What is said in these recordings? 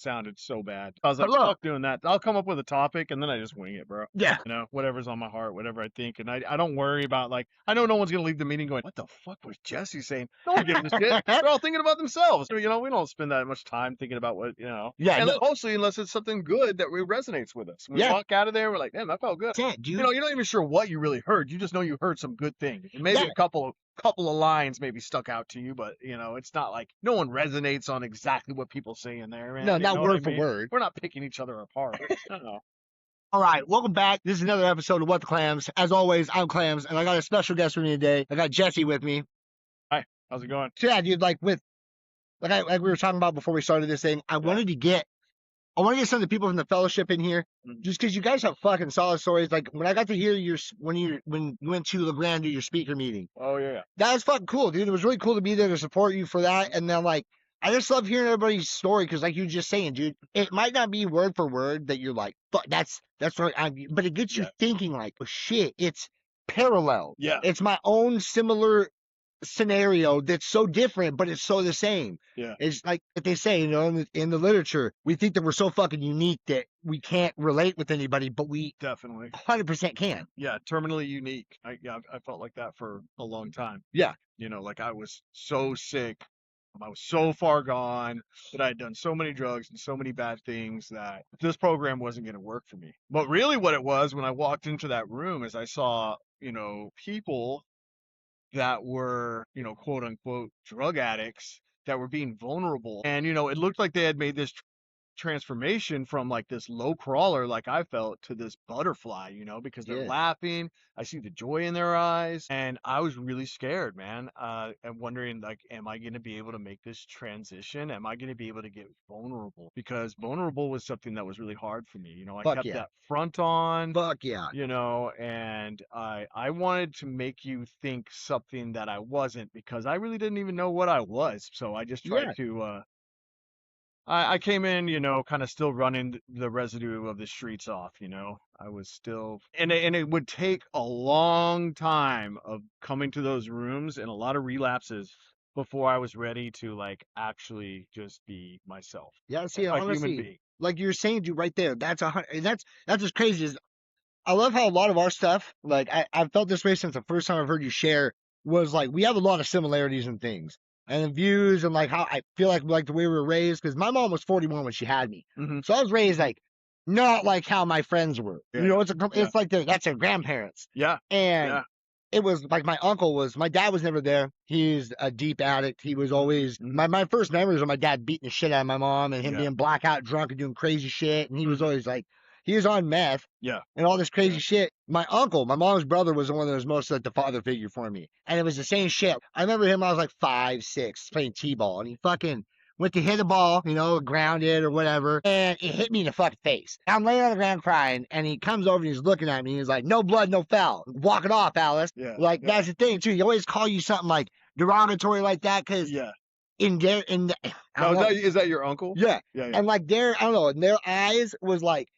sounded so bad. I was But like, look, fuck doing that. I'll come up with a topic and then I just wing it, bro. yeah, You know, whatever's on my heart, whatever I think. And I don't worry about, like, I know no one's going to leave the meeting going, what the fuck was Jesse saying? No one gives a shit. They're all thinking about themselves. You know, we don't spend that much time thinking about what, you know. yeah, And no, mostly unless it's something good that resonates with us. We yeah, walk out of there, we're like, damn, that felt good. that's it, You dude. know, you're not even sure what you really heard. You just know you heard some good things. And maybe Yeah, a couple of lines maybe stuck out to you, but you know, it's not like no one resonates on exactly what people say in there, no, man. You not know what I word for mean? word. We're not picking each other apart. No. All right, welcome back. This is another episode of What the Clams. As always, I'm Clams, and I got a special guest with me today. I got Jesse with me. Hi, how's it going? So yeah, dude, like we were talking about before we started this thing, I wanted to get some of the people from the fellowship in here, just because you guys have fucking solid stories. Like when I got to hear when you went to Le Grand to your speaker meeting, Oh yeah. that was fucking cool, dude. It was really cool to be there to support you for that. And then like, I just love hearing everybody's story because, like you were just saying, dude, it might not be word for word that you're like, fuck, that's right, but it gets you thinking like, oh shit, it's parallel. Yeah. It's my own similar scenario that's so different, but it's so the same. Yeah. It's like what they say, you know, in the literature, we think that we're so fucking unique that we can't relate with anybody, but we Definitely. 100% can. Yeah, terminally unique. I felt like that for a long time. Yeah. You know, like I was so sick. I was so far gone that I had done so many drugs and so many bad things that this program wasn't going to work for me. But really what it was when I walked into that room is I saw, you know, people that were, you know, quote unquote drug addicts that were being vulnerable. And, you know, it looked like they had made this transformation from like this low crawler, like I felt, to this butterfly, you know, because they're laughing. I see the joy in their eyes. And I was really scared, man. And wondering, like, am I going to be able to make this transition? Am I going to be able to get vulnerable? Because vulnerable was something that was really hard for me. You know, I kept that front on. Fuck yeah. You know, and I wanted to make you think something that I wasn't because I really didn't even know what I was. So I just tried to I came in, you know, kind of still running the residue of the streets off, you know. I was still, and it would take a long time of coming to those rooms and a lot of relapses before I was ready to like actually just be myself. Yeah, see, a human honestly, being. like you're saying, dude, right there, that's as crazy as I love how a lot of our stuff, like I've felt this way since the first time I've heard you share, was like we have a lot of similarities in things and in views and like how I feel like the way we were raised. Because my mom was 41 when she had me, so I was raised like not like how my friends were. You know, it's like that's their grandparents. Yeah, and it was like my dad was never there. He's a deep addict. He was always my first memories of my dad beating the shit out of my mom and him being blackout drunk and doing crazy shit. And he was always like, he was on meth and all this crazy shit. My uncle, my mom's brother, was the one that was most like the father figure for me. And it was the same shit. I remember him, I was like 5, 6, playing T-ball. And he fucking went to hit a ball, you know, grounded or whatever. And it hit me in the fucking face. I'm laying on the ground crying. And he comes over and he's looking at me. And he's like, no blood, no foul. Walk it off, Alice. That's the thing, too. He always call you something like derogatory like that. Because is that your uncle? Yeah. And like I don't know, in their eyes was like,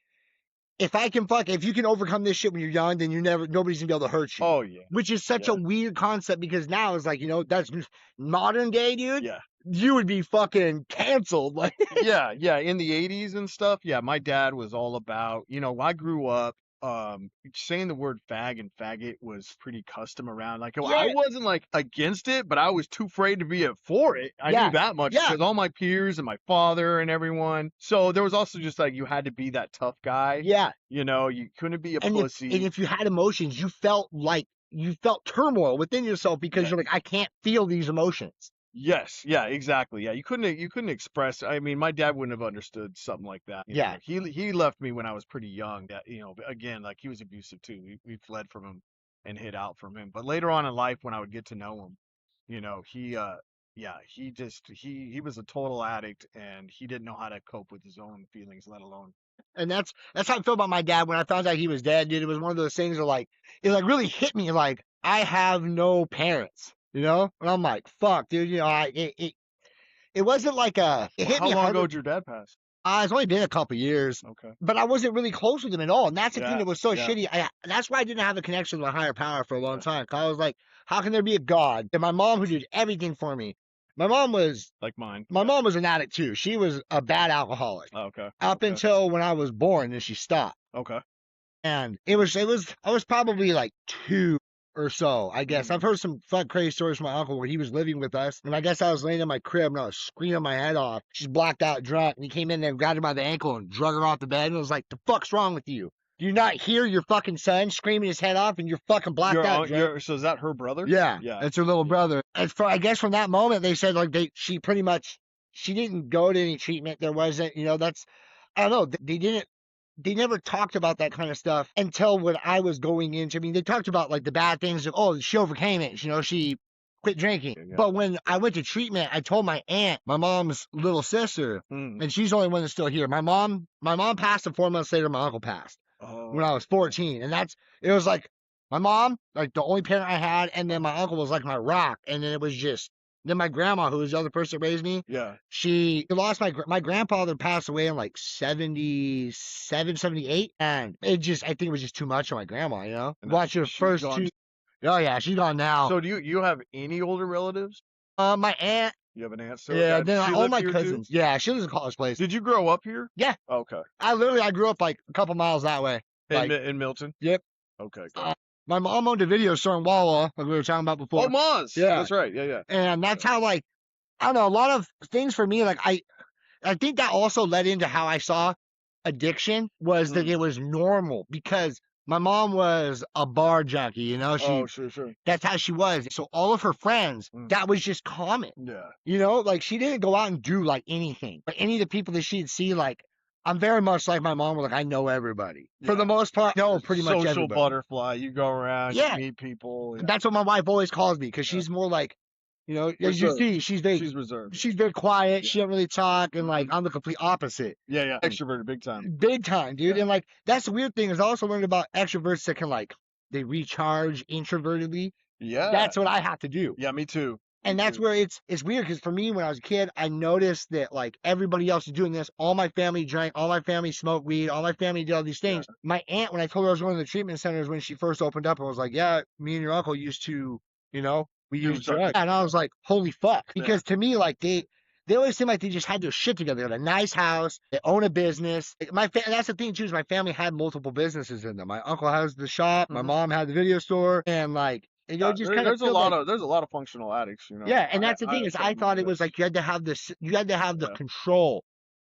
if you can overcome this shit when you're young, then nobody's gonna be able to hurt you. Oh yeah. Which is such a weird concept because now it's like, you know, that's modern day, dude. Yeah. You would be fucking canceled. Like yeah. In the 80s and stuff. Yeah, my dad was all about, you know, I grew up saying the word fag and faggot was pretty custom around. Like I wasn't like against it, but I was too afraid to be for it. I knew that much because all my peers and my father and everyone. So there was also just like you had to be that tough guy. Yeah. You know, you couldn't be a pussy. And if you had emotions, you felt turmoil within yourself because you're like, I can't feel these emotions. Yes, yeah, exactly. Yeah, you couldn't express. I mean, my dad wouldn't have understood something like that. You know? He left me when I was pretty young. That, you know, again, like he was abusive too. We fled from him and hid out from him. But later on in life, when I would get to know him, you know, he was a total addict and he didn't know how to cope with his own feelings, let alone. And that's how I feel about my dad when I found out he was dead, dude. It was one of those things where like it like really hit me like I have no parents. You know, and I'm like, fuck, dude. You know, it wasn't like it hit me. How long ago did your dad pass? It's only been a couple years. Okay. But I wasn't really close with him at all, and that's the thing that was so shitty. That's why I didn't have a connection with my higher power for a long time. 'Cause I was like, how can there be a God? And my mom, who did everything for me, My mom was like mine. my mom was an addict too. She was a bad alcoholic Oh, okay. up Okay. until when I was born, and she stopped. Okay. And it was I was probably like 2 or so, I guess. I've Mm. heard some fun crazy stories from my uncle where he was living with us, and I guess I was laying in my crib and I was screaming my head off. She's blacked out drunk, and he came in there and grabbed her by the ankle and drug her off the bed and was like, "The fuck's wrong with you? Do you not hear your fucking son screaming his head off and you're fucking blacked out drunk?" So is that her brother? Yeah, Yeah. it's her little brother. And I guess from that moment they said like she pretty much she didn't go to any treatment. There wasn't, that's I don't know. They never talked about that kind of stuff until when I was going into. I mean, they talked about like the bad things. Of, oh, she overcame it. She quit drinking. Yeah. But when I went to treatment, I told my aunt, my mom's little sister, and she's the only one that's still here. My mom passed, and 4 months later, my uncle passed when I was 14, and it was like my mom, like the only parent I had, and then my uncle was like my rock, and then it was just. Then my grandma, who was the other person that raised me, Yeah. she lost my grandfather passed away in like 77, 78, and I think it was just too much on my grandma, And Watch her she's first gone. 2. Oh yeah, she's gone now. So do you have any older relatives? My aunt, You have an aunt still? yeah, Yeah. then She all live my here too? cousins, yeah, she lives in College Place. Did you grow up here? Yeah, Okay. I grew up like a couple miles that way. Like, In Milton? yep. Okay. My mom owned a video store in Wawa, like we were talking about before. Oh, Maz. Yeah. That's right. Yeah, yeah. And that's how, like, I don't know, a lot of things for me, like I think that also led into how I saw addiction was that it was normal because my mom was a bar junkie, Oh, sure. that's how she was. So all of her friends, that was just common. Yeah. Like she didn't go out and do like anything. But any of the people that she'd see, like I'm very much like my mom, where like I know everybody. For the most part, no, pretty much Social everybody. butterfly. You go around, Yeah. you meet people. Yeah. That's what my wife always calls me because she's more like, as you Reserved. see, she's reserved. she's very quiet. Yeah. She don't really talk, and like I'm the complete opposite. Yeah. Extroverted big time. Big time, dude. Yeah. And like that's the weird thing is I also learned about extroverts that can like they recharge introvertedly. Yeah. That's what I have to do. Yeah, me too. And that's where it's weird because for me when I was a kid, I noticed that like everybody else is doing this. All my family drank, all my family smoked weed, all my family did all these things. Yeah. My aunt, when I told her I was going to the treatment centers when she first opened up, I was like, "Yeah, me and your uncle used to, we used drugs." And I was like, "Holy fuck!" Because to me, like they always seem like they just had their shit together. They had a nice house. They own a business. That's the thing too. Is my family had multiple businesses in them. My uncle has the shop. My mom had the video store, and like. There's a lot of functional addicts, Yeah, and that's the thing is I thought it was like you had to have the control.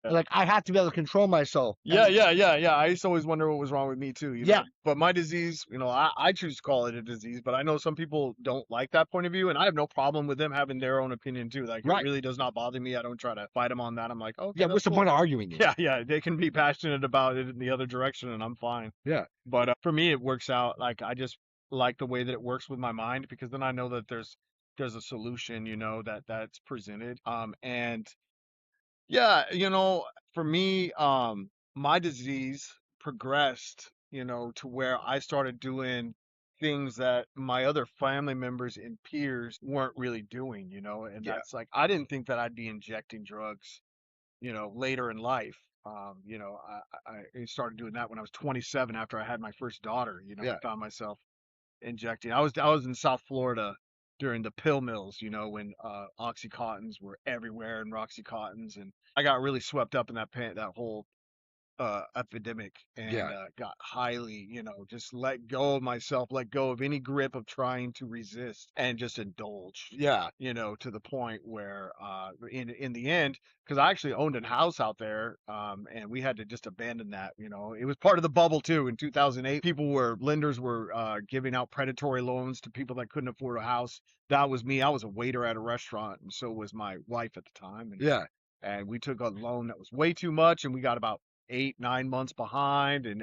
Yeah. Like I have to be able to control myself. Yeah. I used to always wonder what was wrong with me too. Yeah. But my disease, I choose to call it a disease, but I know some people don't like that point of view, and I have no problem with them having their own opinion too. Like it really does not bother me. I don't try to fight them on that. I'm like, okay. Yeah, what's the point of arguing? Yeah. They can be passionate about it in the other direction, and I'm fine. Yeah. But for me, it works out. Like I just like the way that it works with my mind because then I know that there's a solution, that's presented. And yeah, for me, my disease progressed, to where I started doing things that my other family members and peers weren't really doing, and that's like I didn't think that I'd be injecting drugs, later in life. I started doing that when I was 27 after I had my first daughter, I found myself injecting. I was in South Florida during the pill mills, when Oxycontins were everywhere and Roxycontins, and I got really swept up in that whole epidemic and got highly, just let go of myself, let go of any grip of trying to resist and just indulge. Yeah. To the point where in the end, because I actually owned a house out there, and we had to just abandon that. It was part of the bubble too. In 2008, lenders were giving out predatory loans to people that couldn't afford a house. That was me. I was a waiter at a restaurant, and so was my wife at the time. And we took a loan that was way too much, and we got about 8, 9 months behind, and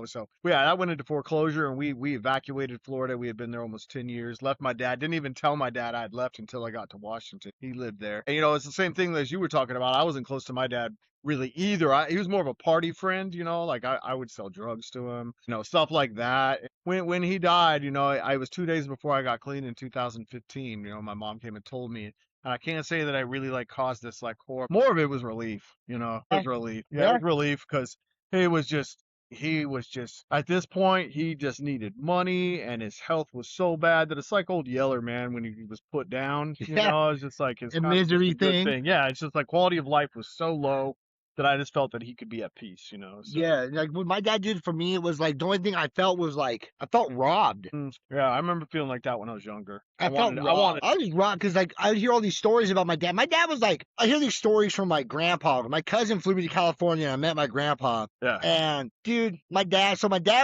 so that went into foreclosure, and we evacuated Florida. We had been there almost 10 years. Left my dad. Didn't even tell my dad I had left until I got to Washington. He lived there, and it's the same thing as you were talking about. I wasn't close to my dad really either. He was more of a party friend, like I would sell drugs to him, stuff like that. When he died, I was 2 days before I got clean in 2015. My mom came and told me. And I can't say that I really caused this horror. More of it was relief, it was relief. Yeah, it was relief because it was just he was just at this point he just needed money, and his health was so bad that it's like old Yeller, man, when he was put down. Yeah, It's just like it's a not just a misery good thing. thing. Yeah, it's just like quality of life was so low that I just felt that he could be at peace. So. Yeah, like what my dad did for me, it was like the only thing I felt was like I felt robbed. Yeah, I remember feeling like that when I was younger. I felt I robbed. wanted. I was robbed because like I would hear all these stories about my dad. My dad was like, I hear these stories from my grandpa. My cousin flew me to California and I met my grandpa. Yeah. And dude, my dad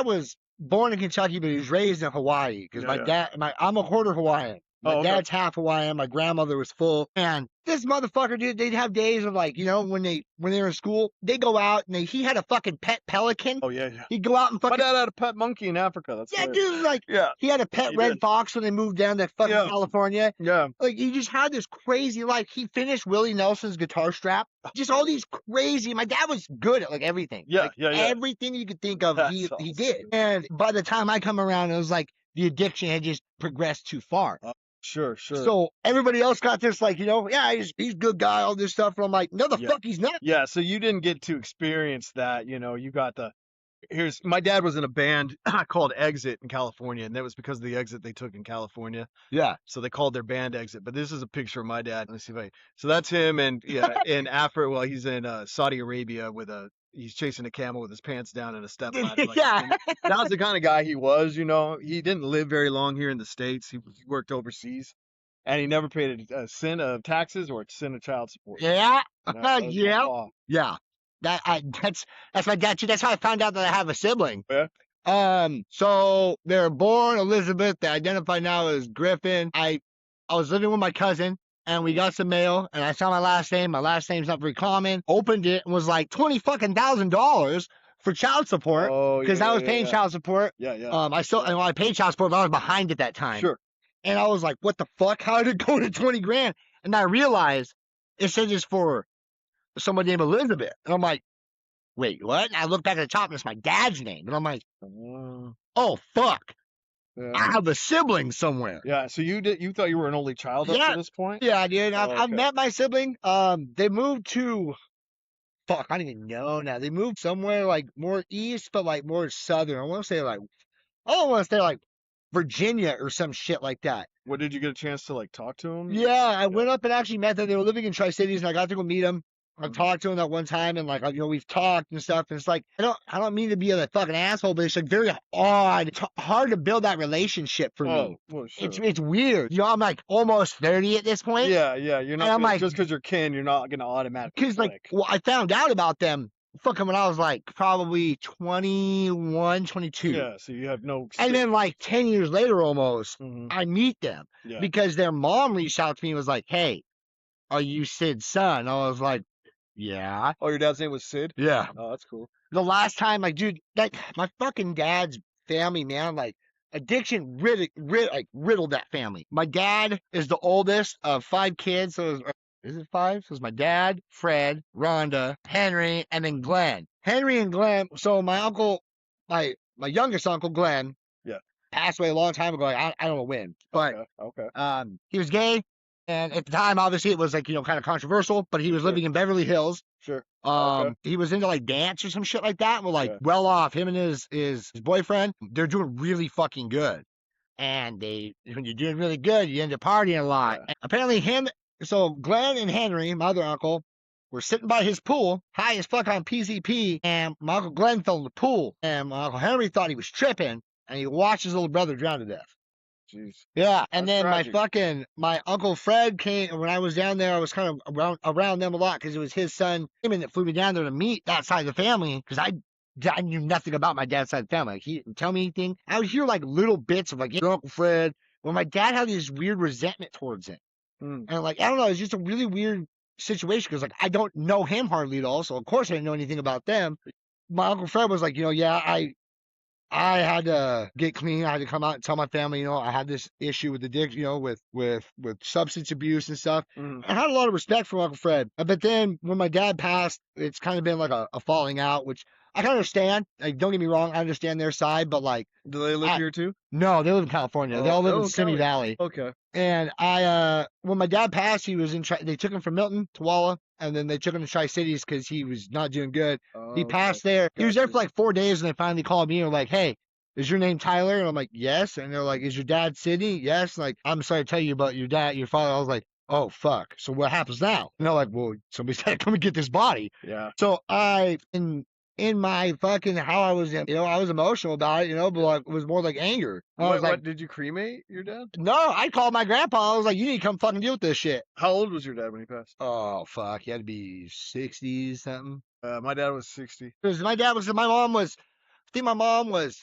was born in Kentucky, but he was raised in Hawaii because Yeah. I'm a quarter Hawaiian. My Oh, okay. dad's half Hawaiian. My grandmother was full. And this motherfucker, dude, they'd have days of like, when they were in school, they go out and he had a fucking pet pelican. Oh yeah, yeah. He'd go out and My fucking dad had a pet monkey in Africa. That's yeah, right. dude, like Yeah, he had a pet he red did. fox when they moved down to fucking Yeah. California. Yeah. Like he just had this crazy life. He finished Willie Nelson's guitar strap. Just all these crazy. My dad was good at like everything. Yeah, Like yeah. everything you could think of, That's he awesome. did. And by the time I come around, it was like the addiction had just progressed too far. Sure. So everybody else got this like, yeah, he's a good guy, all this stuff. And I'm like, no, the Yeah. fuck he's not. Yeah, so you didn't get to experience that, you got my dad was in a band called Exit in California, and that was because of the exit they took in California. Yeah. So they called their band Exit. But this is a picture of my dad. Let me see if so that's him, and yeah, in Africa, well, he's in Saudi Arabia he's chasing a camel with his pants down and a step ladder. Yeah. That was the kind of guy he was, He didn't live very long here in the States. He worked overseas, and he never paid a cent of taxes or a cent of child support. Yeah. That was the Yeah. law. Yeah. That's my dad too. That's how I found out that I have a sibling. Yeah. So they're born Elizabeth. They identify now as Griffin. I was living with my cousin and we got some mail and I saw my last name. My last name's not very common. Opened it and was like $20,000 for child support because I was paying child support. Yeah. I paid child support, but I was behind at that time. Sure. And I was like, what the fuck? How did it go to 20 grand? And I realized it said it's for someone named Elizabeth. And I'm like, wait, what? And I look back at the top and it's my dad's name. And I'm like, oh, fuck. Yeah. I have a sibling somewhere. Yeah, so you thought you were an only child up to this point? Yeah, I did. Oh, I've met my sibling. They moved to, fuck, I don't even know now. They moved somewhere like more east, but like more southern. I don't want to say like Virginia or some shit like that. What, did you get a chance to like talk to him? Yeah, I went up and actually met them. They were living in Tri-Cities and I got to go meet them. I've talked to him that one time and like, we've talked and stuff. And it's like, I don't mean to be a fucking asshole, but it's like very odd. It's hard to build that relationship for me. Well, sure. It's weird. I'm like almost 30 at this point. Yeah. You're not like, just because you're kin, you're not gonna automatically. Because like, well, I found out about them fucking when I was like probably 21, 22. Yeah, so you have no. And then like 10 years later almost, I meet them because their mom reached out to me and was like, hey, are you Sid's son? I was like, yeah. Oh, your dad's name was Sid? Yeah. Oh, that's cool. The last time, like, dude, like my fucking dad's family, man, like addiction riddled that family. My dad is the oldest of 5 kids. So is it 5? So it's my dad, Fred, Rhonda, Henry, and then Glenn. Henry and Glenn. So my uncle, my youngest uncle, Glenn, passed away a long time ago. I don't know when, but okay. He was gay. And at the time, obviously, it was like, kind of controversial, but he was living in Beverly Hills. Sure. He was into like dance or some shit like that. Well, like well off. Him and his boyfriend, they're doing really fucking good. And when you're doing really good, you end up partying a lot. And apparently so Glenn and Henry, my other uncle, were sitting by his pool, high as fuck on PCP, and my uncle Glenn fell in the pool. And my uncle Henry thought he was tripping, and he watched his little brother drown to death. Jeez. Yeah, and That's then tragic. my uncle Fred came when I was down there. I was kind of around them a lot because it was his son that flew me down there to meet that side of the family because I knew nothing about my dad's side of the family. Like, he didn't tell me anything. I would hear like little bits of like your Uncle Fred. When my dad had this weird resentment towards him, and like I don't know, it's just a really weird situation because like I don't know him hardly at all. So of course I didn't know anything about them. My Uncle Fred was like, I had to get clean. I had to come out and tell my family, I had this issue with addiction, with substance abuse and stuff. I had a lot of respect for Uncle Fred. But then when my dad passed, it's kind of been like a falling out, which I can understand. Like, don't get me wrong, I understand their side, but like, Do they live here too? no, they live in California. They all live in Simi Cali. Valley. Okay. And when my dad passed, he was they took him from Milton to Walla, and then they took him to Tri Cities because he was not doing good. He passed there. He was there for like 4 days, and they finally called me and were like, "Hey, is your name Tyler?" And I'm like, "Yes." And they're like, "Is your dad Sydney?" "Yes." Like, "I'm sorry to tell you about your dad, your father." I was like, "Oh fuck." So what happens now? And they're like, "Well, somebody's got to come and get this body." Yeah. So in my fucking how I was, I was emotional about it, but like it was more like anger. I was like, What did you cremate your dad? no, I called my grandpa. I was like, you need to come fucking deal with this shit. How old was your dad when he passed? Oh fuck, he had to be 60s something. My dad was 60. Because my mom was, I think my mom was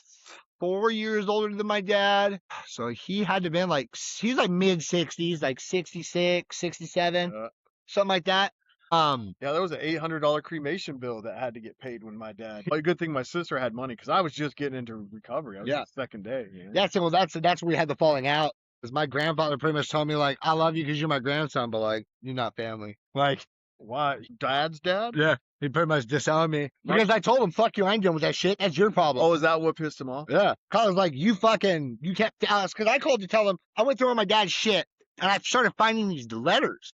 4 years older than my dad. So he had to been like, he's like mid 60s, like 66, 67, something like that. Yeah, there was an $800 cremation bill that had to get paid when my dad. A good thing my sister had money because I was just getting into recovery. I was the second day. That's where we had the falling out. Because my grandfather pretty much told me like, I love you because you're my grandson, but like you're not family. Like, why? Dad's dad? Yeah, he pretty much disowned me because I told him, "Fuck you, I ain't dealing with that shit. That's your problem." Oh, is that what pissed him off? Yeah, cause I was like, you kept because I called to tell him I went through all my dad's shit and I started finding these letters.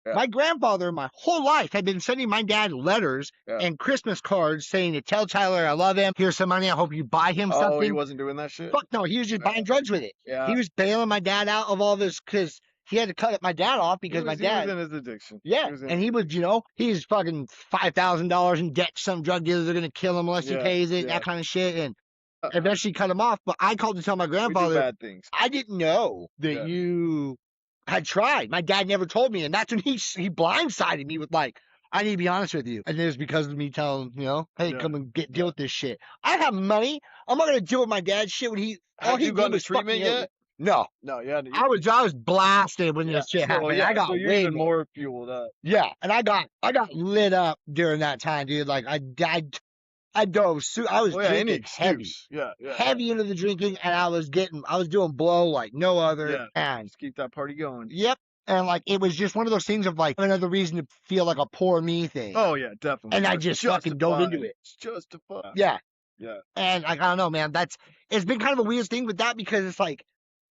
Yeah. My grandfather, my whole life, had been sending my dad letters and Christmas cards saying to tell Tyler I love him. Here's some money. I hope you buy him something. Oh, he wasn't doing that shit? Fuck no, he was just buying drugs with it. Yeah. He was bailing my dad out of all this because he had to cut my dad off because my dad he was in his addiction. Yeah, and he was, he's fucking $5,000 in debt to some drug dealers. They're gonna kill him unless he pays it, that kind of shit. And eventually cut him off. But I called to tell my grandfather, we do bad things. I didn't know that you had tried. My dad never told me, and that's when he blindsided me with like, I need to be honest with you. And it was because of me telling him, hey, come and deal with this shit. I have money. I'm not gonna deal with my dad's shit when he. Have you gone to treatment yet? No. Yeah. I was blasted when this shit happened. I got way even more fueled up. Yeah, and I got lit up during that time, dude. Like I dove. I was drinking heavy. Yeah. Heavy into the drinking, and I was doing blow like no other. Yeah. And just keep that party going. Yep. And like it was just one of those things of like another reason to feel like a poor me thing. Oh yeah, definitely. And I just fucking dove into it. It's justified. Yeah. Yeah. And like I don't know, man. It's been kind of a weird thing with that because it's like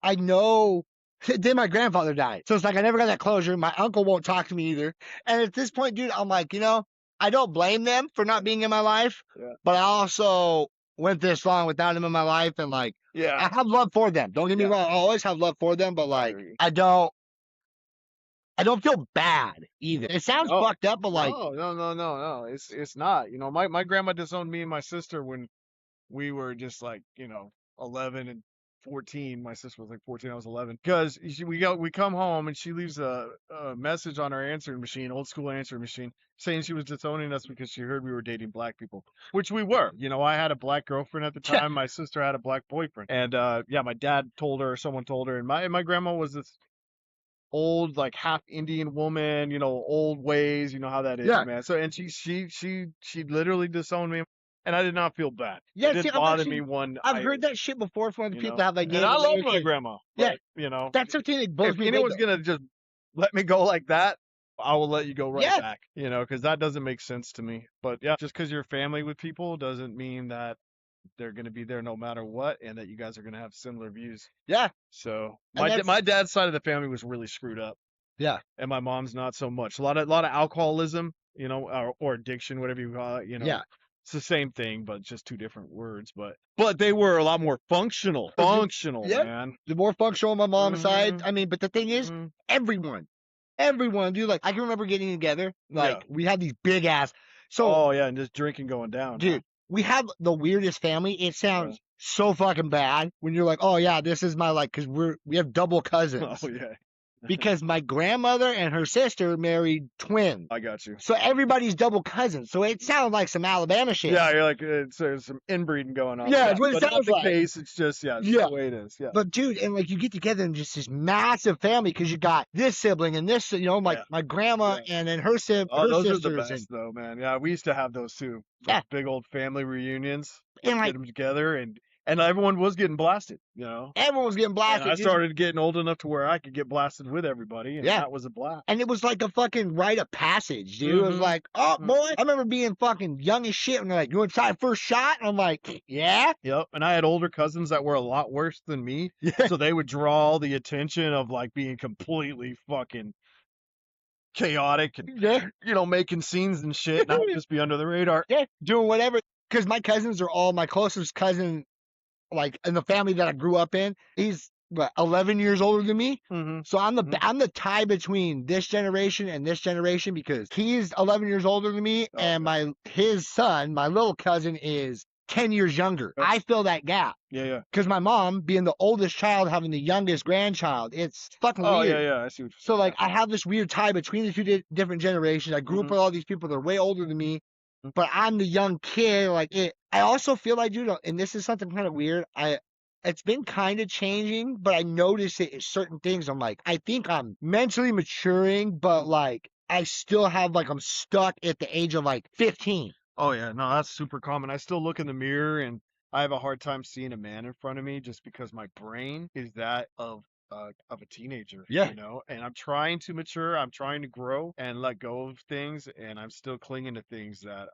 I know. Then my grandfather died. So it's like I never got that closure. My uncle won't talk to me either. And at this point, dude, I'm like, I don't blame them for not being in my life. Yeah. But I also went this long without them in my life. And like, I have love for them. Don't get me wrong. I always have love for them. But like, I don't feel bad either. It sounds fucked up, but like. No. It's not. My grandma disowned me and my sister when we were just like, 11 and 14. My sister was like 14. I was 11. Because we come home and she leaves a message on our answering machine, old school answering machine, saying she was disowning us because she heard we were dating black people, which we were. I had a black girlfriend at the time. My sister had a black boyfriend, and my dad told her, someone told her, and my grandma was this old like half Indian woman, old ways, how that is, man. So and she literally disowned me. And I did not feel bad. Yeah, it didn't bother me one. I've heard that shit before from other people that have like. And I love my grandma. Yeah, but, that's something that blows me. If anyone's gonna just let me go like that, I will let you go right back. Because that doesn't make sense to me. But yeah, just because you're family with people doesn't mean that they're gonna be there no matter what, and that you guys are gonna have similar views. Yeah. So my dad's side of the family was really screwed up. Yeah. And my mom's not so much. A lot of alcoholism, or addiction, whatever you call it. Yeah. It's the same thing, but just two different words. But they were a lot more functional. Man. The more functional on my mom's side. I mean, but the thing is, everyone, dude. Like I can remember getting together. Like we had these big ass. So. And just drinking going down, dude. We have the weirdest family. It sounds so fucking bad when you're like, oh yeah, this is my because we have double cousins. Oh yeah. Because my grandmother and her sister married twins. I got you. So everybody's double cousins. So it sounds like some Alabama shit. Yeah, you're like, there's some inbreeding going on. Yeah, it's what it sounds like. The case, it's just, the way it is. Yeah. But dude, and like you get together in just this massive family because you got this sibling and this, my grandma and then her sibling. Oh, those are the best though, man. Yeah, we used to have those too. Big old family reunions. And like, get them together and And everyone was getting blasted, you know. Everyone was getting And blasted. I started getting old enough to where I could get blasted with everybody, and Yeah. that was a blast. And it was like a fucking rite of passage, dude. It was like, oh, boy. I remember being fucking young as shit, and they're like, you want to try the first shot? And I'm like, yeah. Yep. And I had older cousins that were a lot worse than me. Yeah. So they would draw the attention of like being completely fucking chaotic and, Yeah. you know, making scenes and shit. And I would just be under the radar. Yeah, doing whatever. Because my cousins are all, my closest cousin, like in the family that I grew up in, he's what, 11 years older than me. Mm-hmm. So I'm the tie between this generation and this generation because he's 11 years older than me, and his son, my little cousin, is 10 years younger. Yep. I fill that gap. Yeah. Because my mom, being the oldest child, having the youngest grandchild, it's fucking Oh, weird. yeah. I see what you're saying. So, like, I have this weird tie between the two different generations. I grew up with all these people that are way older than me, but I'm the young kid. I also feel like, dude, and this is something kind of weird. It's been kind of changing, but I notice it in certain things. I'm like, I think I'm mentally maturing, but like, I still have like, I'm stuck at the age of like 15. Oh, yeah. No, that's super common. I still look in the mirror and I have a hard time seeing a man in front of me just because my brain is that of a teenager. Yeah. You know, and I'm trying to mature. I'm trying to grow and let go of things, and I'm still clinging to things that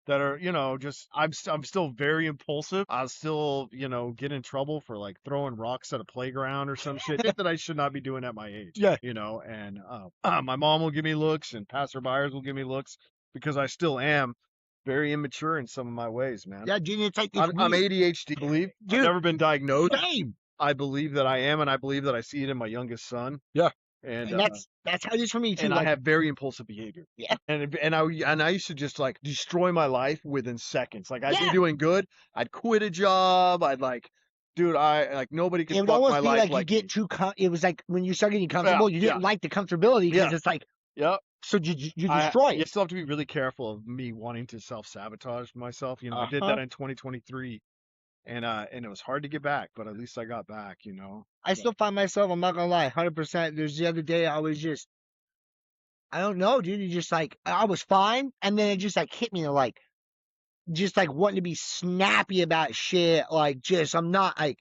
are, you know, just I'm still very impulsive. I'll still, you know, get in trouble for like throwing rocks at a playground or some shit that I should not be doing at my age. Yeah. You know, and my mom will give me looks and passerbyers will give me looks because I still am very immature in some of my ways, man. Yeah, dude, it's like I'm ADHD, I believe. Dude, I've never been diagnosed. Same. I believe that I am, and I believe that I see it in my youngest son. Yeah. And that's how it is for me too. and like, I have very impulsive behavior. Yeah. And I used to just like destroy my life within seconds. Like I'd Yeah. be doing good, I'd quit a job, I'd like, dude, I like nobody can it would fuck almost my be life like you get too. It was like when you start getting comfortable, you didn't yeah. like the comfortability because Yeah. it's like, Yep. so you destroy You it. still have to be really careful of me wanting to self-sabotage myself. You know, I did that in 2023, and it was hard to get back, but at least I got back. You know. I still find myself, I'm not gonna lie, 100%. There's the other day I was just, I don't know, dude. You just like, I was fine, and then it just like hit me like, just like wanting to be snappy about shit. Like, just I'm not like,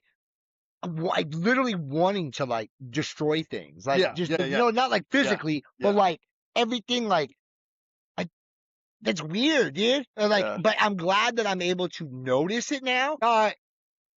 I'm like literally wanting to like destroy things. Like, Yeah, just yeah, you yeah. know, not like physically, but yeah. like everything. Like, that's weird, dude. Like, Yeah. but I'm glad that I'm able to notice it now.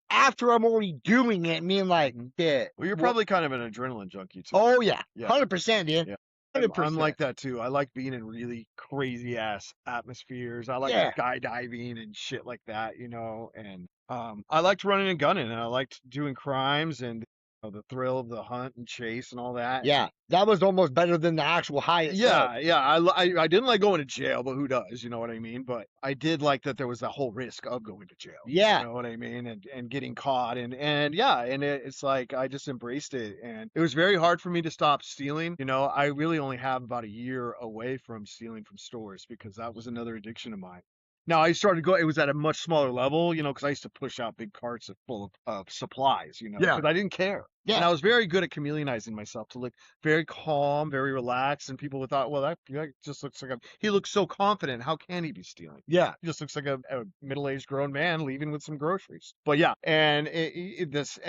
After I'm already doing it, meaning like, yeah. Well, you're probably kind of an adrenaline junkie too. Oh yeah, Yeah. 100%, dude. Yeah. 100%. I'm like that too. I like being in really crazy ass atmospheres. I like Yeah. skydiving and shit like that, you know. And I liked running and gunning, and I liked doing crimes and the thrill of the hunt and chase and all that. Yeah, that was almost better than the actual high itself. Yeah. I didn't like going to jail, but who does? You know what I mean? But I did like that there was that whole risk of going to jail. Yeah. You know what I mean? And getting caught and yeah, and it's like I just embraced it, and it was very hard for me to stop stealing. You know, I really only have about a year away from stealing from stores because that was another addiction of mine. Now I started going. It was at a much smaller level, you know, because I used to push out big carts full of supplies, you know, Yeah. because I didn't care. Yeah. And I was very good at chameleonizing myself to look very calm, very relaxed, and people would thought, well, that just looks like he looks so confident. How can he be stealing? Yeah. He just looks like a middle-aged grown man leaving with some groceries. But yeah, and it's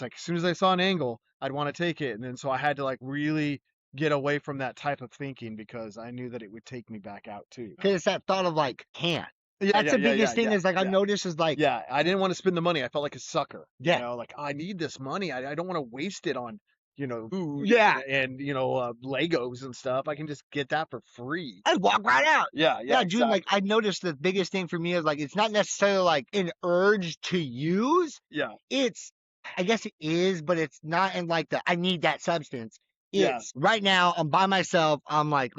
like as soon as I saw an angle, I'd want to take it, and then so I had to like really get away from that type of thinking because I knew that it would take me back out too. Because it's that thought of like, can't. Yeah, That's the biggest thing is like I've yeah. noticed is like, Yeah, I didn't want to spend the money. I felt like a sucker. Yeah. You know, like I need this money. I don't want to waste it on, you know, food Yeah. and you know, Legos and stuff. I can just get that for free. I'd walk right out. Yeah, Yeah, dude, like I noticed the biggest thing for me is like it's not necessarily like an urge to use. Yeah. It's, I guess it is, but it's not in like the I need that substance. Yeah. It's right now I'm by myself. I'm like,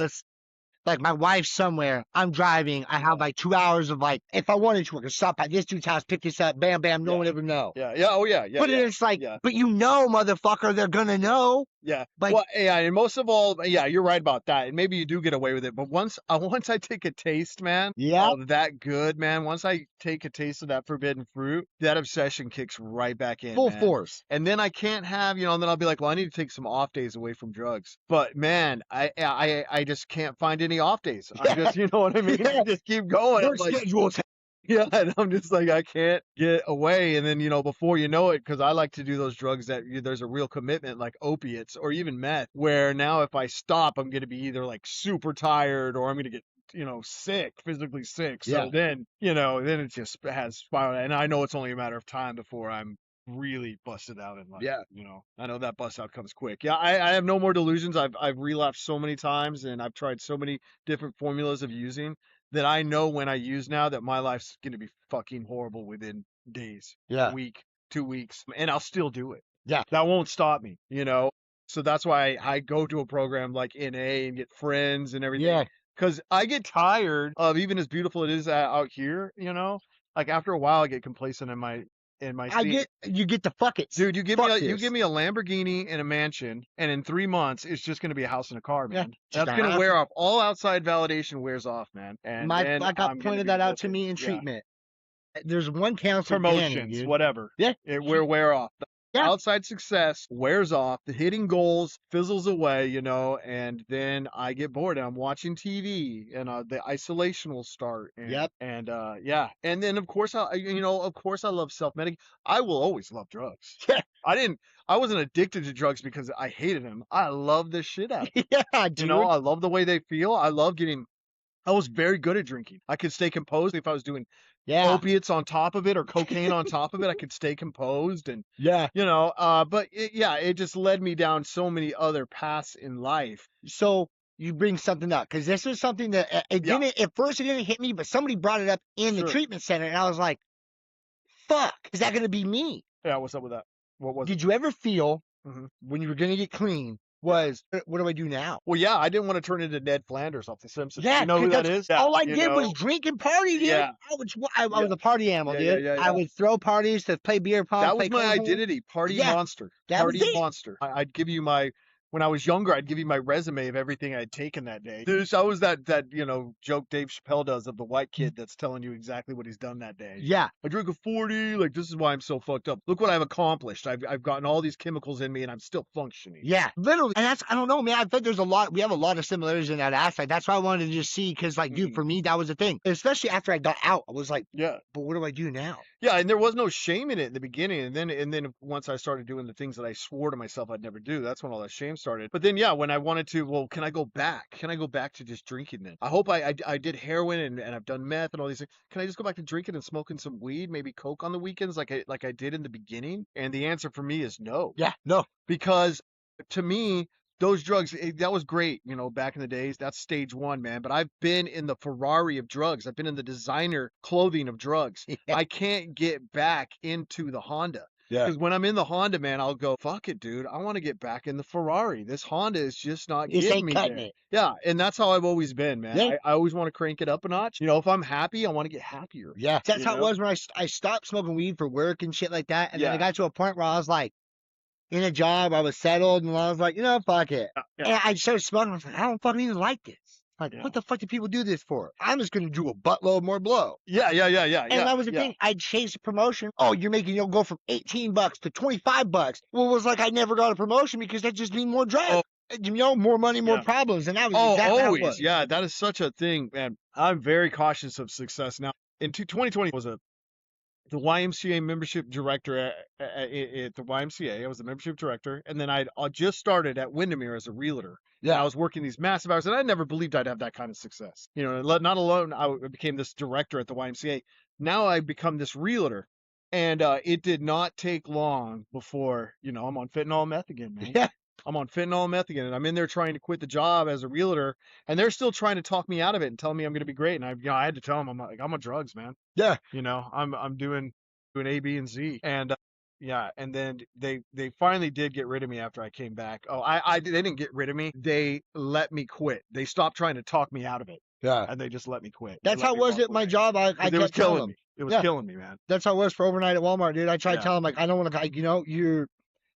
like my wife's somewhere. I'm driving. I have like 2 hours of like, if I wanted to, I could stop at this dude's house, pick this up, bam, bam. No one ever know. Yeah. Oh yeah. Yeah. But yeah. it's like, Yeah. but you know, motherfucker, they're gonna know. Yeah. Like- well, yeah, and most of all, yeah, you're right about that. And maybe you do get away with it, but once I take a taste, man, Yeah. of that good, man, once I take a taste of that forbidden fruit, that obsession kicks right back in, Full man. force. And then I can't have, you know, and then I'll be like, well, I need to take some off days away from drugs. But man, I just can't find any off days. I just, you know what I mean? I just keep going. Your I'm like, schedule's Yeah, and I'm just like, I can't get away. And then, before you know it, because I like to do those drugs that there's a real commitment, like opiates or even meth, where now if I stop, I'm going to be either like super tired or I'm going to get, sick, physically sick. Yeah. So then, then it just has spiraled. And I know it's only a matter of time before I'm really busted out in life. Yeah. I know that bust out comes quick. Yeah, I have no more delusions. I've relapsed so many times and I've tried so many different formulas of using that I know when I use now that my life's going to be fucking horrible within days, a Yeah. week, 2 weeks, and I'll still do it. Yeah. That won't stop me. So that's why I go to a program like NA and get friends and everything. Yeah. Because I get tired of, even as beautiful it is out here. Like after a while, I get complacent in my scene. You get the fuck it. Dude, you give Fuck me this. a Lamborghini and a mansion, and in 3 months, it's just going to be a house and a car, Yeah, man. just That's a going to house. wear off. All outside validation wears off, man. And then I got I'm going to pointed be that out to looking. me in Yeah. treatment. There's one counselor, Danny, Promotions, dude. whatever. Yeah. It will wear off. Yeah. Outside success wears off. The hitting goals fizzles away, and then I get bored and I'm watching TV and the isolation will start. And, Yep. And yeah. And then of course I love self-medicating. I will always love drugs. Yeah. I wasn't addicted to drugs because I hated them. I love the shit out of them. Yeah, dude. I love the way they feel. I was very good at drinking. I could stay composed if I was doing Yeah. opiates on top of it or cocaine on top of it. I could stay composed and Yeah. but it just led me down so many other paths in life. So you bring something up because this was something that it Yeah. didn't at first it didn't hit me, but somebody brought it up in the Sure. treatment center, and I was like, "Fuck, is that going to be me?" Yeah, what's up with that? What was Did you ever feel Mhm. when you were going to get clean? What do I do now? Well, yeah, I didn't want to turn into Ned Flanders off The Simpsons. Yeah, You know who 'cause that is? Yeah, all I did was drink and party, dude. Yeah. I was a party animal, Yeah, dude. yeah, yeah, I yeah. would throw parties to play beer pong. That was play my cornhole. identity, party Yeah, monster. that was Party it. monster. I'd give you when I was younger, I'd give you my resume of everything I'd taken that day. Dude, I was that joke Dave Chappelle does of the white kid that's telling you exactly what he's done that day. Yeah. I drink a 40, like this is why I'm so fucked up. Look what I've accomplished. I've gotten all these chemicals in me and I'm still functioning. Yeah, literally. And I don't know, man. I think we have a lot of similarities in that aspect. That's why I wanted to just see, because, like, dude, for me, that was the thing. Especially after I got out, I was like, Yeah. but what do I do now? Yeah, and there was no shame in it in the beginning, and then once I started doing the things that I swore to myself I'd never do, that's when all that shame started. But then, yeah, when I wanted to, well, can I go back? Can I go back to just drinking then? I hope I did heroin and I've done meth and all these things. Can I just go back to drinking and smoking some weed, maybe coke on the weekends like I did in the beginning? And the answer for me is no. Yeah, no. Because to me, those drugs, that was great, back in the days. That's stage one, man. But I've been in the Ferrari of drugs. I've been in the designer clothing of drugs. I can't get back into the Honda. Yeah. Because when I'm in the Honda, man, I'll go, fuck it, dude. I want to get back in the Ferrari. This Honda is just not This getting ain't me cutting there. it. Yeah, and that's how I've always been, man. Yeah. I always want to crank it up a notch. If I'm happy, I want to get happier. Yeah. That's how it was when I stopped smoking weed for work and shit like that. And then I got to a point where I was like, in a job, I was settled, and I was like, fuck it. Yeah. And I started smoking. I was like, I don't fucking even like this. Like, what the fuck do people do this for? I'm just gonna do a buttload more blow. Yeah. And that was the thing. I'd chase a promotion. Oh, you're making go from $18 to $25. Well, it was like I never got a promotion because that just means more drugs. More money, more problems, and that was exactly how it was. Yeah, that is such a thing, man. I'm very cautious of success now. In 2020 was the YMCA membership director at the YMCA. I was the membership director, and then I just started at Windermere as a realtor. Yeah, and I was working these massive hours, and I never believed I'd have that kind of success. Not alone I became this director at the YMCA. Now I've become this realtor, and it did not take long before I'm on fentanyl and meth again, man. Yeah. I'm on fentanyl and meth again, and I'm in there trying to quit the job as a realtor, and they're still trying to talk me out of it and tell me I'm going to be great. And I had to tell them, I'm on drugs, man. Yeah. I'm doing A, B, and Z, and and then they finally did get rid of me after I came back. Oh, they didn't get rid of me. They let me quit. They stopped trying to talk me out of it. Yeah. And they just let me quit. That's how it was at my job. I it was kept telling killing me. It was killing me, man. That's how it was for overnight at Walmart, dude. I tried telling them, like, I don't want to,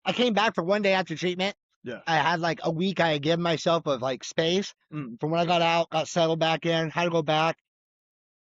I came back for one day after treatment. Yeah. I had like a week I had given myself of like space from when I got out, got settled back in, had to go back.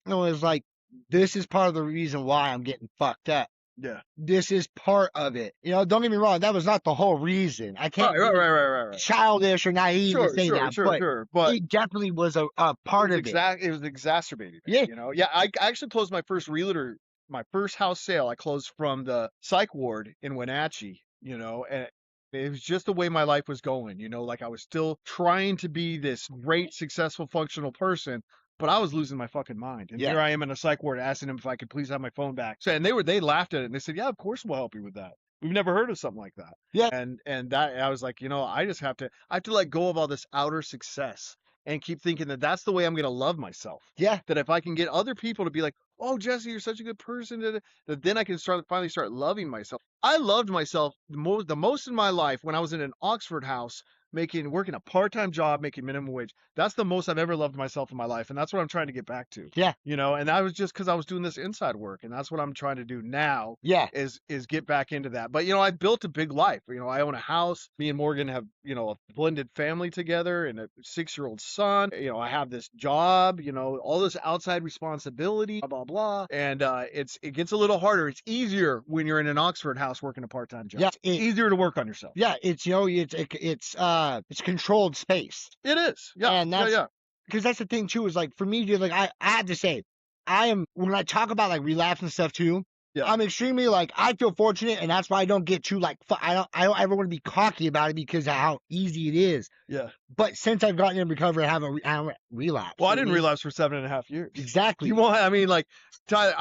And it was like, this is part of the reason why I'm getting fucked up. Yeah. This is part of it. You know, don't get me wrong, that was not the whole reason. I can't be childish or naive to say that, but Sure. But it definitely was a part of it. it was exacerbating. Yeah. You know, yeah. I actually closed my first realtor, my first house sale. I closed from the psych ward in Wenatchee. You know, and it was just the way my life was going. You know, like I was still trying to be this great, successful, functional person. But I was losing my fucking mind. And Yeah. here I am in a psych ward asking them if I could please have my phone back. So, and they laughed at it and they said, yeah, of course we'll help you with that. We've never heard of something like that. Yeah. And that I was like, you know, I have to let go of all this outer success and keep thinking that that's the way I'm going to love myself. Yeah. That if I can get other people to be like, oh, Jesse, you're such a good person, that then I can finally start loving myself. I loved myself the most in my life when I was in an Oxford house working a part-time job, making minimum wage. That's the most I've ever loved myself in my life. And that's what I'm trying to get back to. Yeah. You know, and that was just because I was doing this inside work. And that's what I'm trying to do now. Yeah. Is get back into that. But you know, I built a big life. You know, I own a house. Me and Morgan have, you know, a blended family together and a 6-year-old son. You know, I have this job, you know, all this outside responsibility, blah blah blah. And it gets a little harder. It's easier when you're in an Oxford house working a part-time job. Yeah. It's easier to work on yourself. Yeah, it's, you know, it's controlled space. It is. Yeah. And that's, yeah. because that's the thing too, is like for me, dude, like I have to say, when I talk about like relapse and stuff too, Yeah. I'm extremely like, I feel fortunate, and that's why I don't get too like, I don't ever want to be cocky about it because of how easy it is. Yeah. But since I've gotten in recovery, I haven't relapsed. Well, I didn't relapse for 7.5 years. Exactly. You want? I mean, like, Tyler,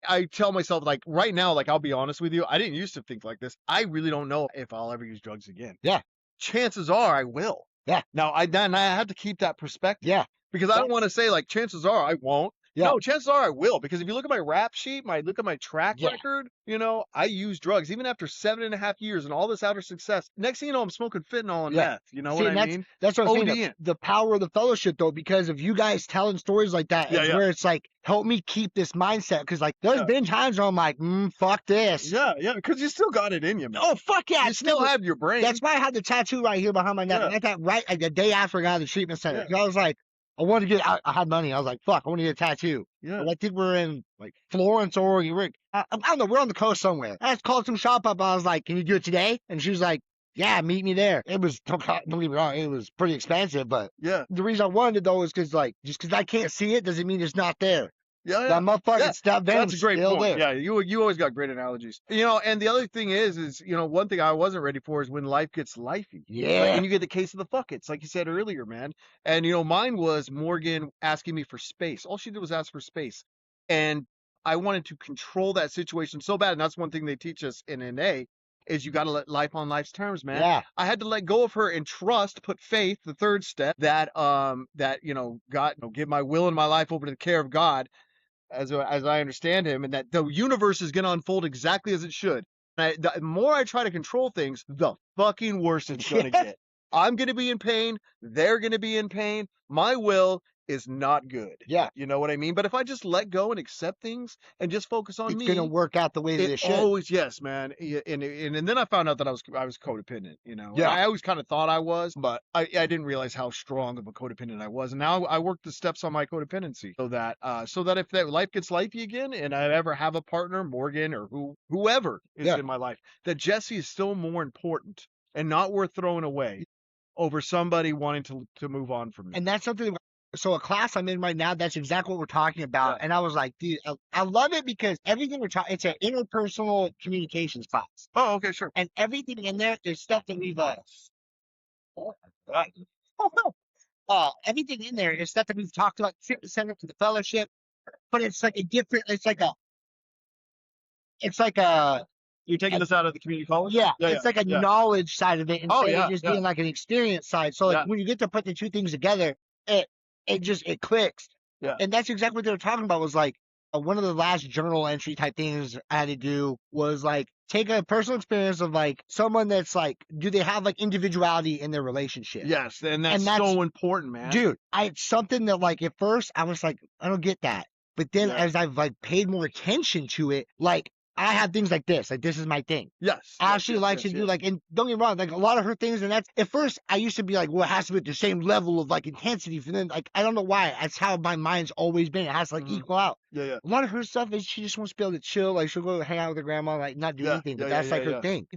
I tell myself, like, right now, like, I'll be honest with you, I didn't used to think like this. I really don't know if I'll ever use drugs again. Yeah. Chances are I will. Yeah. Now, I have to keep that perspective. Yeah. Because I don't want to say, like, chances are I won't. Yeah. No, chances are I will. Because if you look at my rap sheet, look at my track Yeah. record, you know, I use drugs even after 7.5 years and all this outer success. Next thing you know, I'm smoking fentanyl and Yeah. meth. You know See, what I mean? That's what I'm saying. ODing. The power of the fellowship, though, because of you guys telling stories like that, is where it's like, help me keep this mindset. Because like, there's been times where I'm like, fuck this. Yeah, because you still got it in you, man. Oh, fuck yeah. You still have your brain. That's why I had the tattoo right here behind my neck. Yeah. I got that right like, the day after I got out of the treatment center. Yeah. 'Cause I was like, I had money. I was like, fuck, I want to get a tattoo. Yeah. Well, I think we're in like Florence, Oregon. I don't know. We're on the coast somewhere. I just called some shop up. I was like, can you do it today? And she was like, yeah, meet me there. It was, don't get me wrong, it was pretty expensive, but Yeah. the reason I wanted it though is because like, just because I can't see it doesn't mean it's not there. Yeah. That motherfucking stuff, That's a great still point. there. Yeah, you always got great analogies. You know, and the other thing is, you know, one thing I wasn't ready for is when life gets lifey. Yeah. Like, and you get the case of the fuckets, like you said earlier, man. And, you know, mine was Morgan asking me for space. All she did was ask for space. And I wanted to control that situation so bad. And that's one thing they teach us in NA is you got to let life on life's terms, man. Yeah. I had to let go of her and trust, put faith, the third step, that, you know, God, you know, give my will and my life over to the care of God, as I understand him, and that the universe is going to unfold exactly as it should. And the more I try to control things, the fucking worse it's going to get. I'm going to be in pain. They're going to be in pain. My will is not good. Yeah. You know what I mean? But if I just let go and accept things and just focus on me, it's gonna work out the way that it should. Always, yes, man. And then I found out that I was codependent. You know, Yeah. And I always kind of thought I was, but I didn't realize how strong of a codependent I was. And now I work the steps on my codependency so that if that life gets lifey again, and I ever have a partner, Morgan or whoever is in my life, that Jesse is still more important and not worth throwing away over somebody wanting to move on from me. And that's something. So a class I'm in right now, that's exactly what we're talking about. Yeah. And I was like, dude, I love it because everything we're talking, it's an interpersonal communications class. Oh, okay, sure. And everything in there is stuff that we've, everything in there is stuff that we've talked about, treatment center to the fellowship, but it's like You're taking this out of the community college? yeah, it's like a knowledge side of it instead of just being like an experience side. So like when you get to put the two things together, it clicks. Yeah. And that's exactly what they were talking about was like one of the last journal entry type things I had to do was like take a personal experience of like someone that's like, do they have like individuality in their relationship? Yes, and that's so important, man. Dude, it's something that like at first I was like, I don't get that. But then as I've like paid more attention to it, like I have things like this. Like, this is my thing. Yes. Ashley likes to do, like, and don't get me wrong, like, a lot of her things, and that's, at first, I used to be like, well, it has to be at the same level of, like, intensity. And then, like, I don't know why. That's how my mind's always been. It has to, like, equal out. Yeah, yeah. A lot of her stuff is she just wants to be able to chill. Like, she'll go hang out with her grandma, like, not do anything. But that's, like, her thing.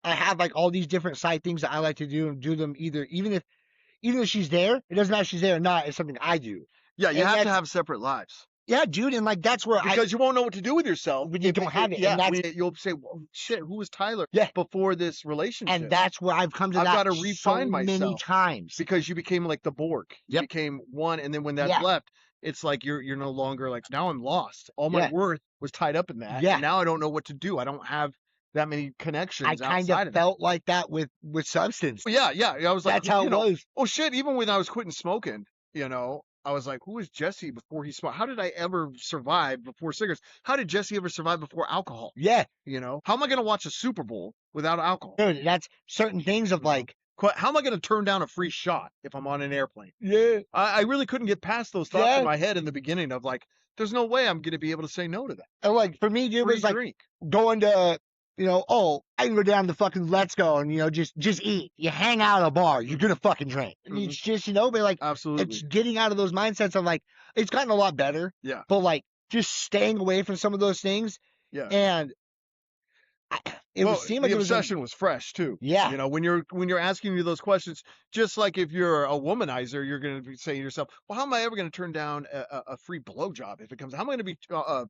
I have, like, all these different side things that I like to do, and do them either, even if she's there, it doesn't matter if she's there or not, it's something I do. Yeah, you And have to have separate lives. Yeah, dude, and, like, that's where Because you won't know what to do with yourself when you if don't have it. Yeah, And that's, you'll say, well, shit, who was Tyler Yeah. before this relationship? and that's where I've come to I've that gotta so refine many myself. times. Because you became like the Borg. You Yep. became one, and then when that's Yeah. left, it's like you're no longer like, now I'm lost. All my Yeah. worth was tied up in that. Yeah. And now I don't know what to do. I don't have that many connections I kind outside of that. felt like that with substance. Well, yeah. I was like, That's how you it know, was. oh shit, even when I was quitting smoking, you know, I was like, who was Jesse before he smoked? How did I ever survive before cigarettes? How did Jesse ever survive before alcohol? Yeah, You know, how am I going to watch a Super Bowl without alcohol? dude, that's certain things of, like, How am I going to turn down a free shot if I'm on an airplane? yeah, I really couldn't get past those thoughts Yeah. in my head in the beginning of like, there's no way I'm going to be able to say no to that. and, like, for me, dude, it Free was like drink. going to, oh, I can go down to fucking Let's Go and, just eat. You hang out at a bar, you're gonna fucking drink. And Mhm. it's just, but, like, Absolutely. it's getting out of those mindsets of, like, it's gotten a lot better, Yeah. but, like, just staying away from some of those things. Yeah. And it Well, would seem like the it was obsession was fresh too. Yeah. You know, when you're asking me those questions, just like if you're a womanizer, you're going to be saying to yourself, well, how am I ever going to turn down a free blowjob if it comes? How am I going to be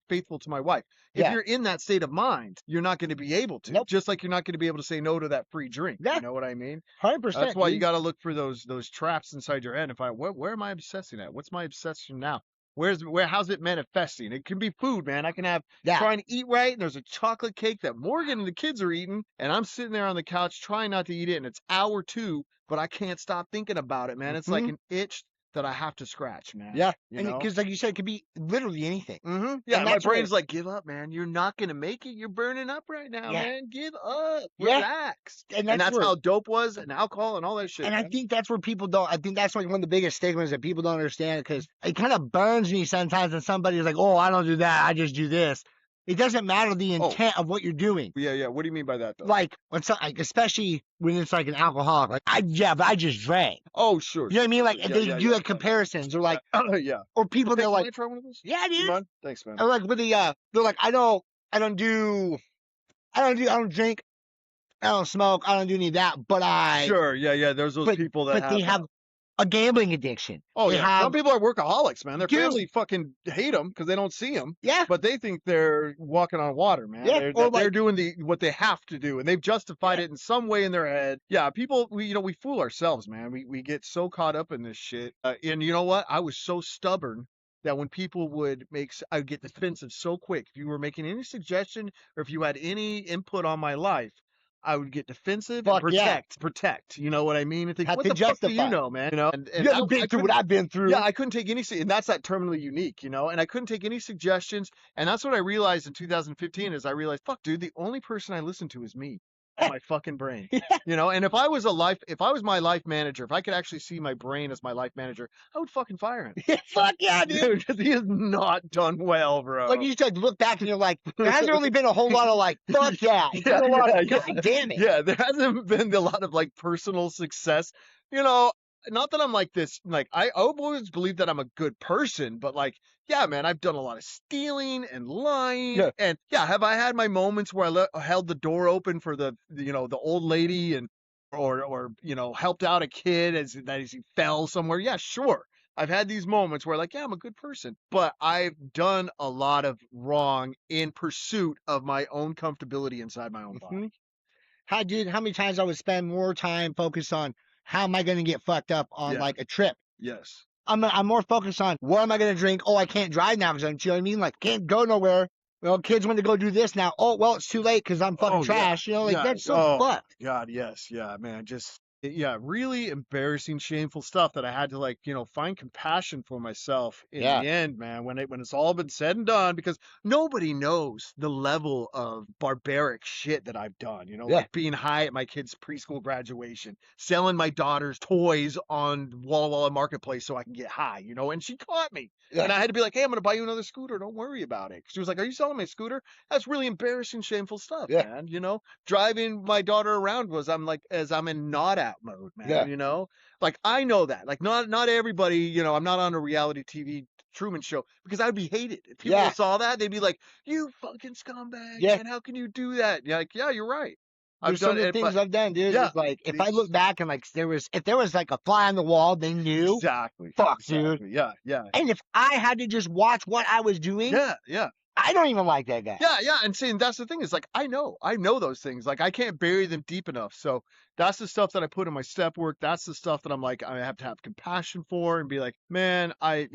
faithful to my wife? If Yeah. you're in that state of mind, you're not going to be able to. Nope. Just like you're not going to be able to say no to that free drink. Yeah. You know what I mean? 100%. That's why you dude. got to look for those traps inside your head and find where am I obsessing at? What's my obsession now? How's it manifesting? It can be food, man. I can have Yeah. trying to eat right, and there's a chocolate cake that Morgan and the kids are eating, and I'm sitting there on the couch trying not to eat it, and it's hour 2, but I can't stop thinking about it, man. It's like an itch that I have to scratch, man. Yeah, You and know? because, like you said, it could be literally anything. Mm-hmm. Yeah, And my that's where- brain's like, give up, man. You're not gonna make it. You're burning up right now, Yeah. man. Give up. Yeah. Relax. And And that's that's where- how dope was, and alcohol, and all that shit. And I man. think that's where people don't. I think that's like one of the biggest stigmas that people don't understand, because it kind of burns me sometimes when somebody's like, "Oh, I don't do that. I just do this." It doesn't matter the intent of what you're doing. Yeah. What do you mean by that, though? Like when especially when it's like an alcoholic, like but I just drank. Oh, sure. You know what I mean? Like Yeah, they yeah, do yeah, like comparisons, or like, yeah. or people Hey, they're can I like, try one of those? "Yeah, You dude." mind? Thanks, man. Or like with the they're like, I don't drink, I don't smoke, I don't do any of that, but I Sure, yeah. There's those people that but they have a gambling addiction. Oh, They yeah. Some people are workaholics, man. Their Dude. family fucking hate them because they don't see them, Yeah. but they think they're walking on water, man. Yeah, They're, or they're like- doing what they have to do, and they've justified Yeah. it in some way in their head. Yeah, people, we fool ourselves, man. We get so caught up in this shit. And you know what? I was so stubborn that when people would I would get defensive so quick. If you were making any suggestion or if you had any input on my life, I would get defensive Fuck and yeah. protect. You know what I mean? And think, Have what to the fuck do justify. you know, man? You know, and You haven't been through what I've been through. yeah, I couldn't take any, and that's that terminally unique, and I couldn't take any suggestions, and that's what I realized in 2015 is I realized, fuck, dude, the only person I listen to is me, my fucking brain, and if I was my life manager, if I could actually see my brain as my life manager, I would fucking fire him. Fuck yeah, dude. Dude, because he has not done well, bro. Like you said, look back and you're like, there hasn't really been a whole lot of like, fuck yeah. It's been a lot of, God damn it. Yeah, there hasn't been a lot of like personal success. Not that I'm like this, like I've always believed that I'm a good person, but like, yeah, man, I've done a lot of stealing and lying. Yeah. And yeah, have I had my moments where I held the door open for the old lady and or helped out a kid as he fell somewhere? Yeah, sure. I've had these moments where like, yeah, I'm a good person, but I've done a lot of wrong in pursuit of my own comfortability inside my own body. How many times I would spend more time focused on how am I going to get fucked up on Yeah. like a trip? Yes. I'm more focused on what am I going to drink? Oh, I can't drive now because you know what I mean? Like, can't go nowhere. Well, kids want to go do this now. Oh, well, it's too late because I'm fucking Oh, yeah. trash. Yeah. That's so Oh. fucked. God, yes. Yeah, man. Just Yeah, really embarrassing, shameful stuff that I had to like, find compassion for myself in Yeah. the end, man, when it's all been said and done, because nobody knows the level of barbaric shit that I've done, Yeah. like being high at my kid's preschool graduation, selling my daughter's toys on Walla Walla Marketplace so I can get high, and she caught me. Yeah. And I had to be like, hey, I'm going to buy you another scooter. Don't worry about it. She was like, are you selling my scooter? That's really embarrassing, shameful stuff, Yeah. man. Driving my daughter around I'm like, as I'm in not out mode, man, Yeah. like I know that, like not everybody, I'm not on a reality TV Truman Show because I'd be hated. If people Yeah. saw that, they'd be like, you fucking scumbag, Yeah. man. How can you do that? You're like, yeah, you're right. I've There's some done of the it, things but I've done, dude. yeah, It's like if I these look back and like if there was like a fly on the wall, they knew. exactly. Fuck, dude. Exactly. Yeah, yeah. And if I had to just watch what I was doing, Yeah, yeah. I don't even like that guy. Yeah, yeah, and see, and that's the thing is like I know those things. Like I can't bury them deep enough. So that's the stuff that I put in my step work. That's the stuff that I'm like I have to have compassion for and be like, man, I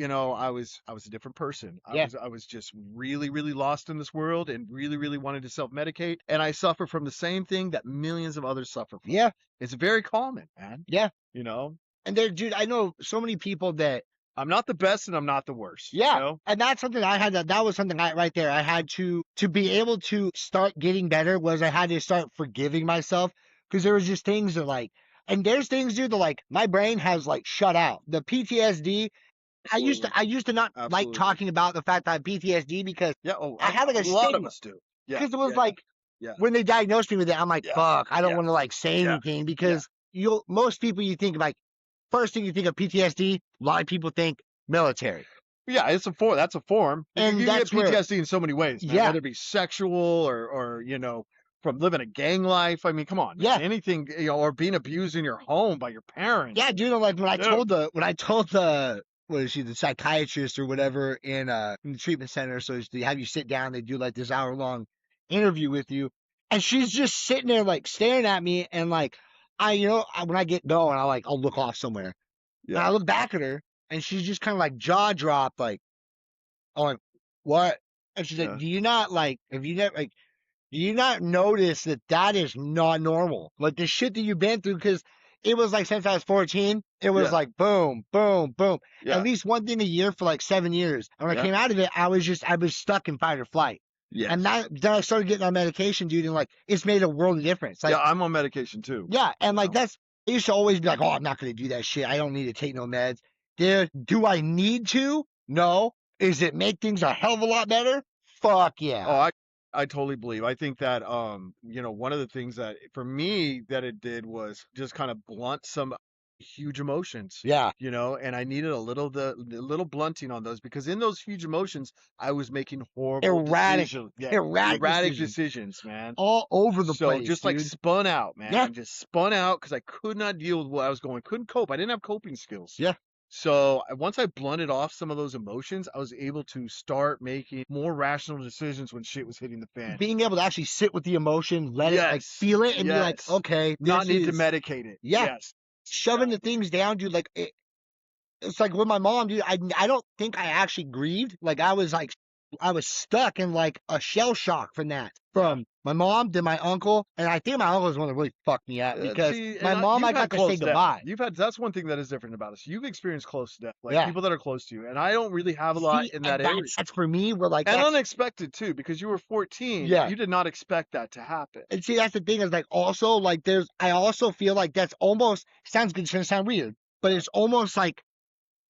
was a different person. Yeah. I was just really, really lost in this world and really, really wanted to self-medicate. And I suffer from the same thing that millions of others suffer from. Yeah. It's very common, man. Yeah. And And there, dude, I know so many people that I'm not the best and I'm not the worst. yeah. And that's something I had that was something right there. I had to be able to start getting better was I had to start forgiving myself because there was just things that like, and there's things, dude, that like my brain has like shut out. The PTSD, I used to not like Absolutely. talking about the fact that I had PTSD because Yeah. I had like a lot of stigma. us do. Yeah. Because it was yeah, like yeah. when they diagnosed me with it, I'm like, Yeah. fuck, I don't Yeah. want to like say Yeah. anything because most people you think like first thing you think of PTSD, a lot of people think military. Yeah, it's a form. That's a form. And you that's get PTSD in so many ways, man. Yeah. Whether it be sexual or from living a gang life. I mean, come on. Yeah. Man. Anything, or being abused in your home by your parents. Yeah, dude. Like when I told the what is she, the psychiatrist or whatever in the treatment center, so they have you sit down, they do like this hour-long interview with you, and she's just sitting there like staring at me, and like when I get going, I'll look off somewhere. Yeah. And I look back at her, and she's just kind of like jaw dropped, like, I'm like, what? And she's like, Yeah. do you not do you not notice that is not normal? Like the shit that you've been through, because it was like since I was 14, it was Yeah. like boom, boom, boom. Yeah. At least one thing a year for like 7 years. And when I Yeah. came out of it, I was stuck in fight or flight. Yes. And then I started getting on medication, dude, and like it's made a world of difference. Like, yeah, I'm on medication too. yeah, and like know? I used to always be like, oh, I'm not gonna do that shit. I don't need to take no meds. Dude, do I need to? No. Is it make things a hell of a lot better? Fuck yeah. Oh, I totally believe. I think that one of the things that for me that it did was just kind of blunt some huge emotions. Yeah. And I needed a little blunting on those because in those huge emotions I was making horrible Erratic decisions, man. All over the So place. just like dude. spun out, man. Yeah. Just spun out because I could not deal with what I was going. Couldn't cope. I didn't have coping skills. Yeah. So once I blunted off some of those emotions, I was able to start making more rational decisions when shit was hitting the fan. Being able to actually sit with the emotion, let it like Yes. feel it, and be like, Yes. okay, Not need to is medicate it. Yeah. Yes. shoving the things down, dude. Like it's like with my mom, dude. I don't think I actually grieved. Like I was stuck in like a shell shock from that. From my mom to my uncle, and I think my uncle was one that really fucked me up because See, my and mom, you've I got had to close say death. goodbye. That's one thing that is different about us. You've experienced close death, like Yeah. people that are close to you, and I don't really have a lot See, in that and area. that's for me. We're like, And that's, unexpected too, because you were 14. Yeah. You did not expect that to happen. and see, that's the thing is like also like I also feel like that's almost sounds good. It's gonna sound weird, but it's almost like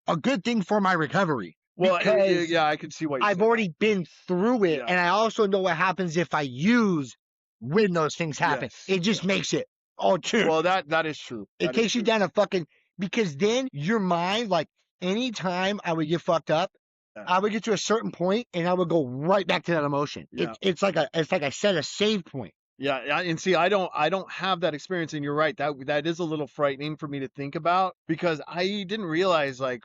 a good thing for my recovery. Well, because yeah, I can see why you I've say already been through it, Yeah. and I also know what happens if I use when those things happen. Yes, It just makes it all true. that. Well, that is true. It That is takes you true. down a fucking because then your mind, like anytime I would get fucked up, Yeah. I would get to a certain point and I would go right back to that emotion. Yeah. It's like I set a save point. Yeah, and see, I don't have that experience, and you're right. That is a little frightening for me to think about because I didn't realize, like,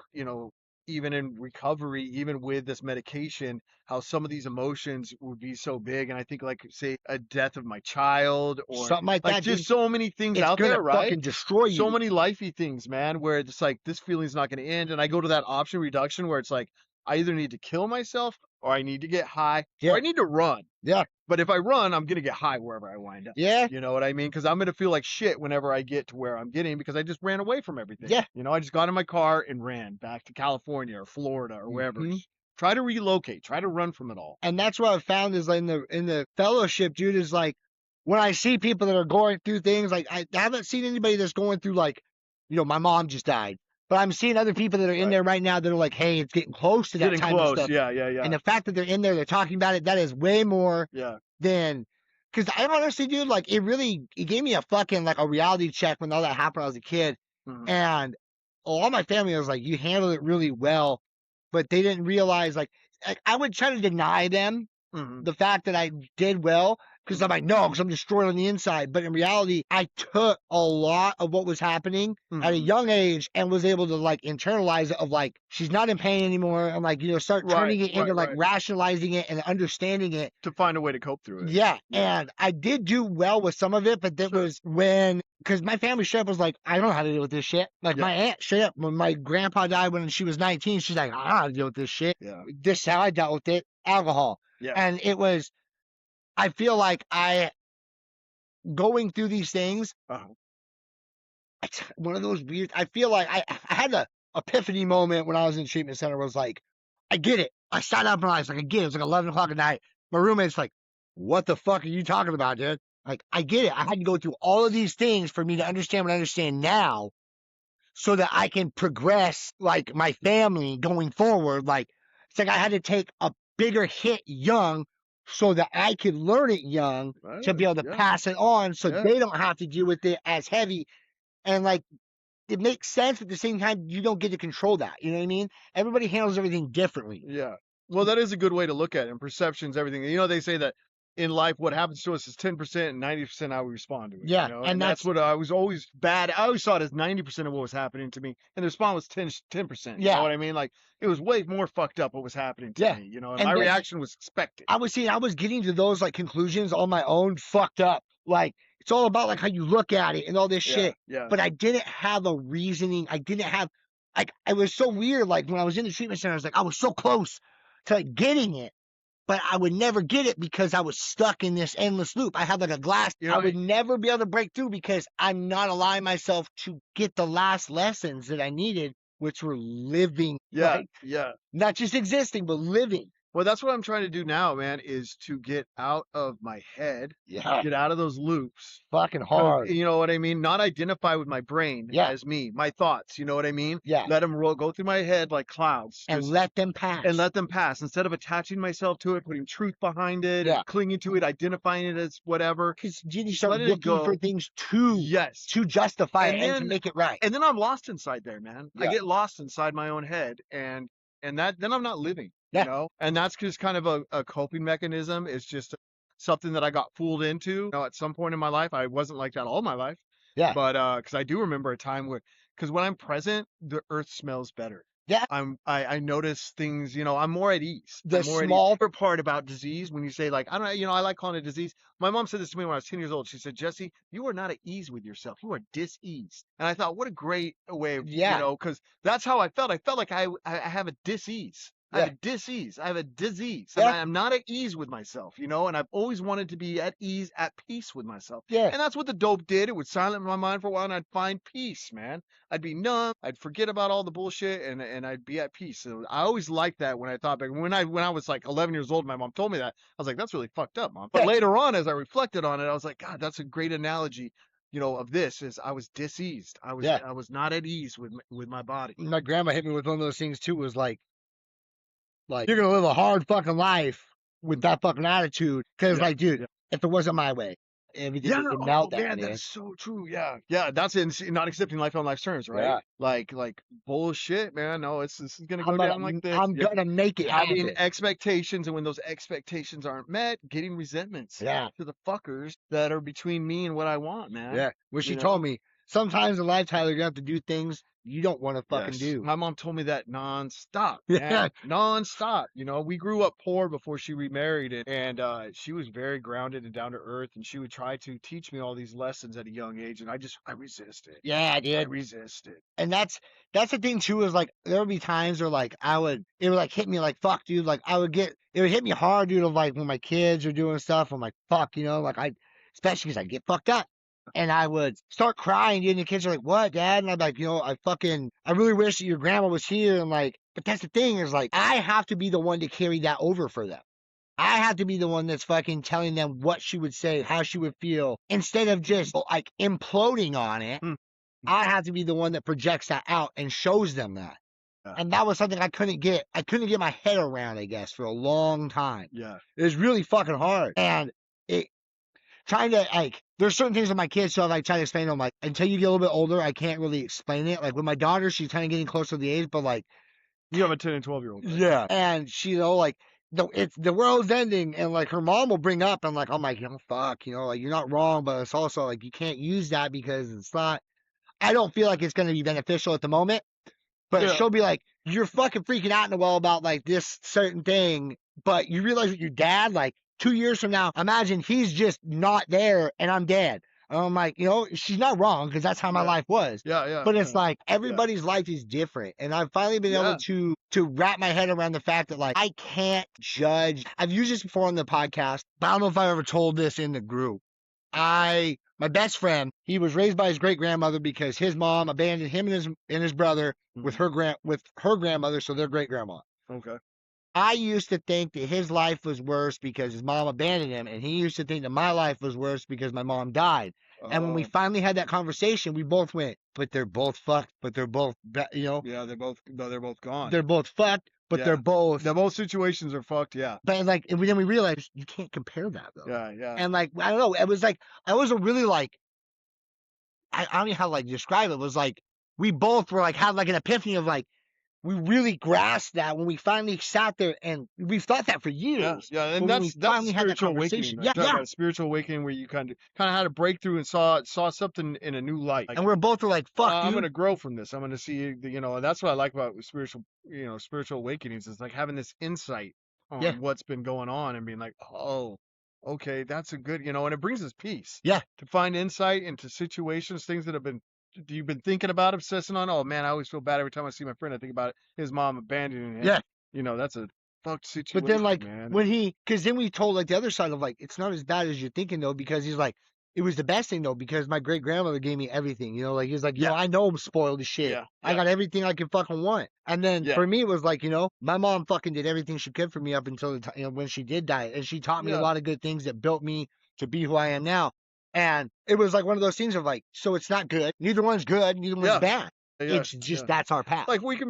even in recovery, even with this medication, how some of these emotions would be so big. And I think, like, say, a death of my child or Something like that, just dude. so many things It's out gonna there, right? fucking destroy you. So many lifey things, man, where it's like this feeling's not going to end, and I go to that option reduction where it's like I either need to kill myself or I need to get high, Yeah. or I need to run. Yeah. But if I run, I'm gonna get high wherever I wind up. Yeah. You know what I mean? Because I'm gonna feel like shit whenever I get to where I'm getting because I just ran away from everything. Yeah. You know, I just got in my car and ran back to California or Florida or wherever. Mhm. Try to relocate. Try to run from it all. And that's what I've found is like in the fellowship, dude, is like when I see people that are going through things, like I haven't seen anybody that's going through like, my mom just died. But I'm seeing other people that are in there right now that are like, hey, it's getting close to that Getting time of close. stuff. Yeah, yeah, yeah. And the fact that they're in there, they're talking about it, that is way more Yeah. than, because I honestly, dude, like it gave me a fucking like a reality check when all that happened when I was a kid. Mhm. And all my family was like, you handled it really well, but they didn't realize like I would try to deny them Mhm. the fact that I did well because I'm like, no, because I'm destroyed on the inside. But in reality, I took a lot of what was happening at a Mhm. young age and was able to like internalize it of like, she's not in pain anymore. And like, start turning it into like rationalizing it and understanding it. To find a way to cope through it. Yeah. And I did do well with some of it, but that was because my family straight up was like, I don't know how to deal with this shit. Like my aunt straight up, when my grandpa died when she was 19, she's like, I don't know how to deal with this shit. Yeah. This is how I dealt with it. Alcohol. Yeah. And it was, I feel like going through these things, it's one of those weird, I feel like I had a epiphany moment when I was in treatment center where I was like, I get it. I sat up and I was like, I get it. It was like 11 o'clock at night. My roommate's like, what the fuck are you talking about, dude? Like, I get it. I had to go through all of these things for me to understand what I understand now so that I can progress like my family going forward. Like, it's like I had to take a bigger hit young so that I could learn it young to be able to pass it on so they don't have to deal with it as heavy. And like, it makes sense, but at the same time, you don't get to control that. You know what I mean? Everybody handles everything differently. Yeah. Well, that is a good way to look at it. And perceptions, everything. You know, they say that in life, what happens to us is 10% and 90% how we respond to it. Yeah, You know? and that's what I was always bad. I always saw it as 90% of what was happening to me, and the response was 10%. You Yeah. know what I mean? Like it was way more fucked up what was happening to me. You know, and And my that's- reaction was expected. I was getting to those like conclusions on my own, fucked up. Like it's all about like how you look at it and all this shit. Yeah. But I didn't have a reasoning. I didn't have like it was so weird. Like when I was in the treatment center, I was like I was so close to like, getting it, but I would never get it because I was stuck in this endless loop. I had like a glass. You know, I would never be able to break through because I'm not allowing myself to get the last lessons that I needed, which were living. Yeah. Like, Yeah. not just existing, but living. Well, that's what I'm trying to do now, man, is to get out of my head, Yeah. get out of those loops. Fucking hard. You know what I mean? Not identify with my brain Yeah. as me, my thoughts. You know what I mean? Yeah. Let them go through my head like clouds. And let them pass. And let them pass instead of attaching myself to it, putting truth behind it, Yeah. and clinging to it, identifying it as whatever. Because you start Let it looking go. for things to justify And it and to then- make it right. And then I'm lost inside there, man. Yeah. I get lost inside my own head, and that then I'm not living. Yeah. You know, and that's just kind of a coping mechanism. It's just something that I got fooled into. You know, at some point in my life, I wasn't like that all my life. Yeah. But because I do remember a time because when I'm present, the earth smells better. Yeah. I notice things, I'm more at ease. The I'm more small- at ease. Part about disease, when you say like, I don't know, I like calling it disease. My mom said this to me when I was 10 years old. She said, Jesse, you are not at ease with yourself. You are dis-ease. And I thought, what a great way of, because that's how I felt. I felt like I have a dis-ease. I have a dis-ease. I have a disease. Yeah. And I'm not at ease with myself, and I've always wanted to be at ease, at peace with myself. Yeah. And that's what the dope did. It would silence my mind for a while and I'd find peace, man. I'd be numb. I'd forget about all the bullshit and I'd be at peace. So I always liked that when I thought back. When I was like 11 years old, my mom told me that. I was like, that's really fucked up, Mom. But later on, as I reflected on it, I was like, God, that's a great analogy, of this is I was diseased. I was not at ease with my body. My grandma hit me with one of those things too, was like you're going to live a hard fucking life with that fucking attitude. Cause like, dude, if it wasn't my way, everything would melt down, man. That's so true. Yeah. Yeah. That's not accepting life on life's terms, right? Yeah. Like bullshit, man. No, this is going to go down like this. I'm going to make it happen. Having expectations, and when those expectations aren't met, getting resentments Yeah. to the fuckers that are between me and what I want, man. Yeah. Well, she told me, sometimes in life, Tyler, you're gonna have to do things you don't want to fucking Yes. do. My mom told me that nonstop, Yeah. man. Nonstop. You know, we grew up poor before she remarried, and she was very grounded and down to earth, and she would try to teach me all these lessons at a young age, and I resisted. Yeah, I dude. resisted. And that's the thing too, is like there would be times where like it would like hit me like fuck, dude. Like it would hit me hard, dude, of like when my kids are doing stuff, I'm like fuck, you know, like especially because I get fucked up. And I would start crying, dude, and the kids are like, "What, Dad?" And I'm like, I really wish that your grandma was here. And like, but that's the thing, is like, I have to be the one to carry that over for them. I have to be the one that's fucking telling them what she would say, how she would feel, instead of just like imploding on it. I have to be the one that projects that out and shows them that. Yeah. And that was something I couldn't get my head around, I guess, for a long time. Yeah. It was really fucking hard. And it trying to like, there's certain things with my kids, so I like try to explain to them, like, until you get a little bit older, I can't really explain it. Like with my daughter, she's kind of getting closer to the age, but like, You have a 10 and 12-year-old. Right? yeah. And she, you know, like, the world's ending, and like her mom will bring up, and like, I'm like, fuck, you know, like, you're not wrong, but it's also like, you can't use that because it's not, I don't feel like it's going to be beneficial at the moment. But Yeah. she'll be like, you're fucking freaking out in the well about like this certain thing, but you realize with your dad, like 2 years from now, imagine he's just not there and I'm dead. And I'm like, you know, she's not wrong, because that's how my life was. Yeah, yeah. But it's like everybody's life is different. And I've finally been able to wrap my head around the fact that like I can't judge. I've used this before on the podcast, but I don't know if I ever told this in the group. My best friend, he was raised by his great grandmother because his mom abandoned him and his brother with her grandmother, so their great grandma. Okay. I used to think that his life was worse because his mom abandoned him, and he used to think that my life was worse because my mom died. And when we finally had that conversation, we both went, but they're both fucked, but they're both, you know. Yeah, they're both gone. They're both fucked, but they're both. Both situations are fucked. Yeah. But like, and then we realized you can't compare that though. Yeah, yeah. And like, I don't know, it was like, I was a really like, I don't know how to like describe it. It was like, we both were like, had like an epiphany of like, we really grasped that when we finally sat there, and we've thought that for years. Yeah, and But when that's we finally had that spiritual awakening. conversation, Right? That spiritual awakening where you kind of had a breakthrough and saw something in a new light. Like, and we're both like, fuck, I'm dude. gonna grow from this. I'm gonna see, you know, and that's what I like about spiritual awakenings. Is like having this insight on what's been going on and being like, oh, okay, that's a good, you know, and it brings us peace. Yeah. To find insight into situations, things that you've been thinking about, obsessing on. Oh man, I always feel bad every time I see my friend. I think about it, his mom abandoning him. Yeah. You know, that's a fucked situation. But then like, man. because then we told like the other side of like, it's not as bad as you're thinking though, because he's like, it was the best thing though, because my great grandmother gave me everything, you know, like he's like, you know, I know I'm spoiled as shit. Yeah. I got everything I can fucking want. And then for me, it was like, you know, my mom fucking did everything she could for me up until the time, you know, when she did die, and she taught me a lot of good things that built me to be who I am now. And it was like one of those things of like, so it's not good. Neither one's good. Neither one's bad. It's just that's our path. Like we can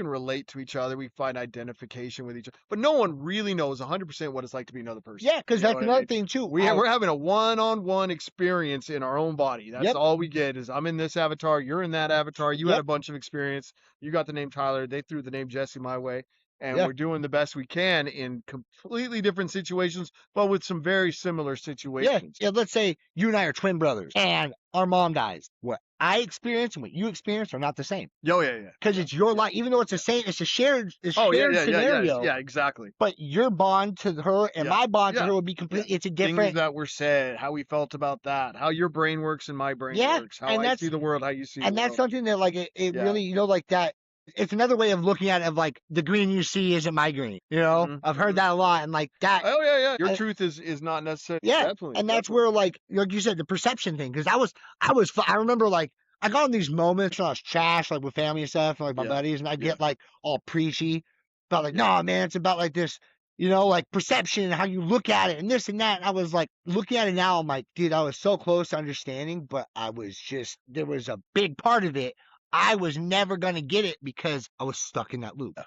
relate to each other. We find identification with each other, but no one really knows 100% what it's like to be another person. Yeah, because that's another thing too. We're having a one-on-one experience in our own body. That's all we get. Is I'm in this avatar, you're in that avatar. You had a bunch of experience. You got the name Tyler. They threw the name Jesse my way. And we're doing the best we can in completely different situations, but with some very similar situations. Yeah, let's say you and I are twin brothers, and our mom dies. What I experience and what you experience are not the same. Oh, yeah. Because it's your life, even though it's the same, it's a shared scenario. Yeah, exactly. But your bond to her and my bond to her would be completely, it's a different. Things that were said, how we felt about that, how your brain works and my brain works, how I see the world, how you see the world. And that's something that like, it really, you know, like that. It's another way of looking at it of like, the green you see isn't my green, you know? I've heard that a lot, and like that. Oh yeah. Your truth is not necessarily. Yeah. Definitely. And that's where like you said, the perception thing. Cause I remember like, I got in these moments when I was trash, like with family and stuff, and like my buddies, and I get like all preachy about like, no man, it's about like this, you know, like perception and how you look at it and this and that. And I was like, looking at it now, I'm like, dude, I was so close to understanding, but there was a big part of it I was never going to get it because I was stuck in that loop.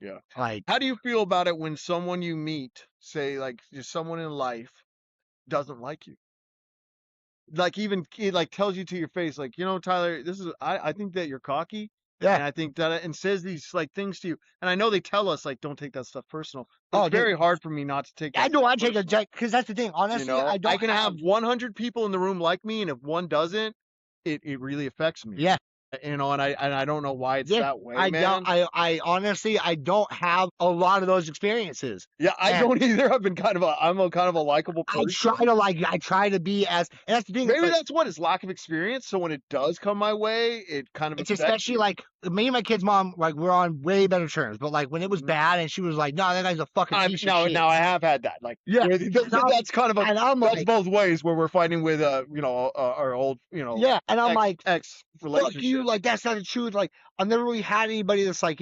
Yeah. Like, how do you feel about it when someone you meet, say like just someone in life, doesn't like you? Like even it like tells you to your face, like, you know, Tyler, I think that you're cocky. Yeah. And I think that, and says these like things to you. And I know they tell us like, don't take that stuff personal. But it's very hard for me not to take that. I don't want to take a jack, because that's the thing. Honestly, you know, I can have 100 people in the room like me, and if one doesn't, it really affects me. Yeah. And I don't know why it's Yeah. that way, I man. don't. I honestly, I don't have a lot of those experiences. Yeah, I And don't either. I'm a kind of a likable I person. try to be as, and that's the thing. Maybe Like, that's what is lack of experience. So when it does come my way, it kind of it's affects especially me. like me and my kid's mom, like we're on way better terms. But like when it was Mhm. bad, and she was like, "No, that guy's a fucking piece of shit." Now I have had that. Like, Yeah. where Now- that's kind of a And I'm that's like, both ways where we're fighting with our old yeah. And I'm like, ex fuck relationship. you. Like that's not the truth. Like I've never really had anybody that's like,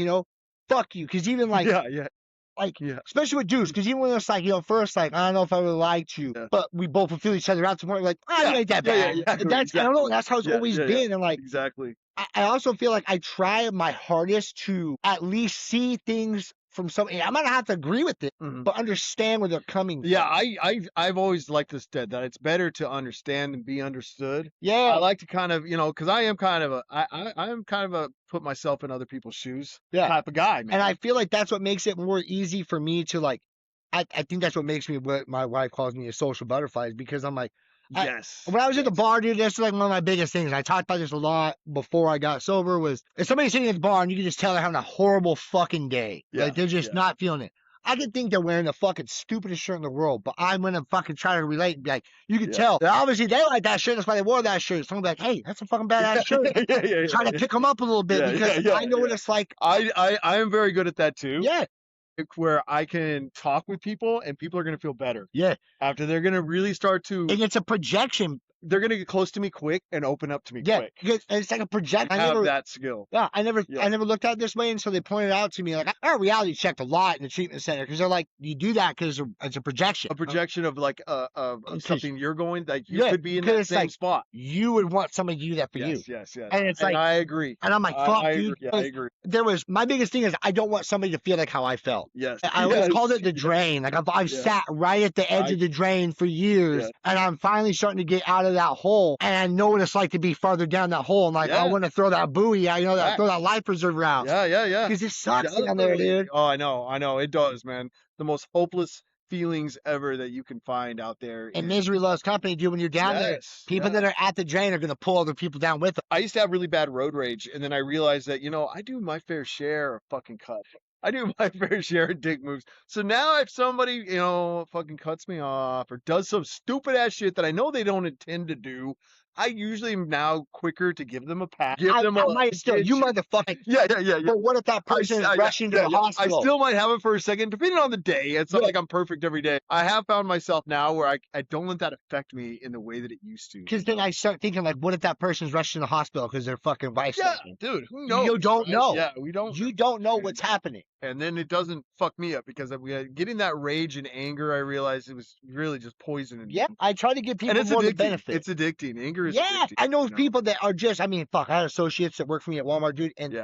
fuck you. Because even like, Yeah. especially with dudes, because even when it's like, first, like, I don't know if I really liked you, Yeah. but we both would feel each other out to more like, you ain't that bad. Exactly, I don't know, that's how it's always been. And like, exactly. I also feel like I try my hardest to at least see things from somebody. I'm gonna have to agree with it, Mhm. but understand where they're coming Yeah, from. I've always liked this that it's better to understand and be understood. I Yeah. like to kind of, because I am kind of I am kind of a put myself in other people's shoes Yeah. type of guy, man. And I feel like that's what makes it more easy for me to like, I think that's what makes me what my wife calls me a social butterfly, is because I'm like, Yes. when I was at the bar, dude, that's like one of my biggest things. I talked about this a lot before I got sober. Was if somebody's sitting at the bar and you can just tell they're having a horrible fucking day, Yeah, like they're just not feeling it. I could think they're wearing the fucking stupidest shirt in the world, but I'm gonna fucking try to relate and be like, you can tell. Obviously, they like that shirt. That's why they wore that shirt. So I'm like, hey, that's a fucking badass shirt. Try to pick them up a little bit because I know what it's like. I am very good at that too. Yeah. Where I can talk with people and people are going to feel better. Yeah. After they're going to really start to. And it's a projection. They're going to get close to me quick and open up to me quick. Because it's like a projection. I have that skill. Yeah, I never looked at it this way, and so they pointed out to me like I reality checked a lot in the treatment center because they're like, you do that because it's a projection. A projection of like of something you're going, like you could be in that same spot. You would want somebody to do that for you. Yes. And it's like, I agree. And I'm like, fuck, dude. Yeah, I agree. There was my biggest thing is I don't want somebody to feel like how I felt. Yes. I always called it the drain. Like I've sat right at the edge of the drain for years, and I'm finally starting to get out of that hole. And I know what it's like to be farther down that hole. And like, I want to throw that buoy, throw that life preserver out. Yeah. Because it sucks down there, dude. Oh, I know. It does, man. The most hopeless feelings ever that you can find out there. And misery loves company, dude. When you're down there, people that are at the drain are going to pull other people down with them. I used to have really bad road rage, and then I realized that, I do my fair share of fucking cut. I do my fair share of dick moves. So now if somebody, fucking cuts me off or does some stupid ass shit that I know they don't intend to do, I usually am now quicker to give them a pat. You motherfucker. Yeah. But what if that person is rushing to the hospital? I still might have it for a second, depending on the day. It's not like I'm perfect every day. I have found myself now where I don't let that affect me in the way that it used to. Because then I start thinking, like, what if that person's rushing to the hospital because their fucking wife's taken? Dude, who knows? You don't know. Yeah, we don't. You don't know what's happening. And then it doesn't fuck me up because getting that rage and anger, I realized it was really just poison. Yeah, I try to give people and it's more addicting. the benefit. It's addicting. Anger is addicting. I know people that are just, I had associates that work for me at Walmart, dude, and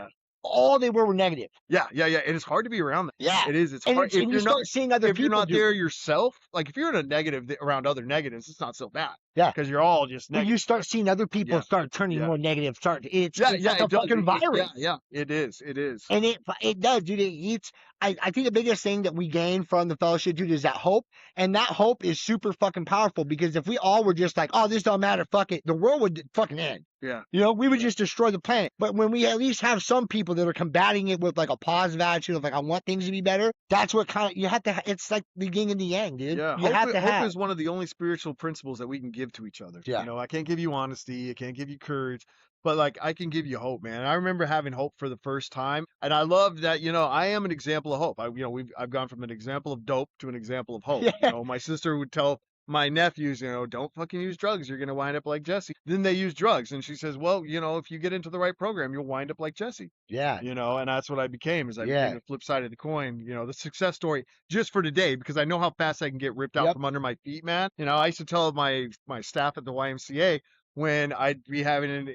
all they were negative. Yeah. And it's hard to be around that. Yeah. It is. It's and hard. If you start seeing other people, if you're not there yourself, like if you're in a negative around other negatives, it's not so bad. Yeah. Because you're all just negative. When you start seeing other people start turning more negative, it's like a fucking virus. Yeah. It is. And it does, dude. It eats. I think the biggest thing that we gain from the fellowship, dude, is that hope. And that hope is super fucking powerful because if we all were just like, oh, this don't matter, fuck it, the world would fucking end. Yeah. We would just destroy the planet. But when we at least have some people that are combating it with like a positive attitude of like, I want things to be better, that's what you have to, it's like the yin and the yang, dude. Yeah. Hope is one of the only spiritual principles that we can give to each other. Yeah. I can't give you honesty. I can't give you courage. But like I can give you hope, man. I remember having hope for the first time, and I love that. I am an example of hope. I've gone from an example of dope to an example of hope. Yeah. My sister would tell my nephews, don't fucking use drugs. You're gonna wind up like Jesse. Then they use drugs, and she says, well, if you get into the right program, you'll wind up like Jesse. Yeah. And that's what I became. Is I became the flip side of the coin. The success story just for today, because I know how fast I can get ripped out from under my feet, man. I used to tell my staff at the YMCA. When I'd be having an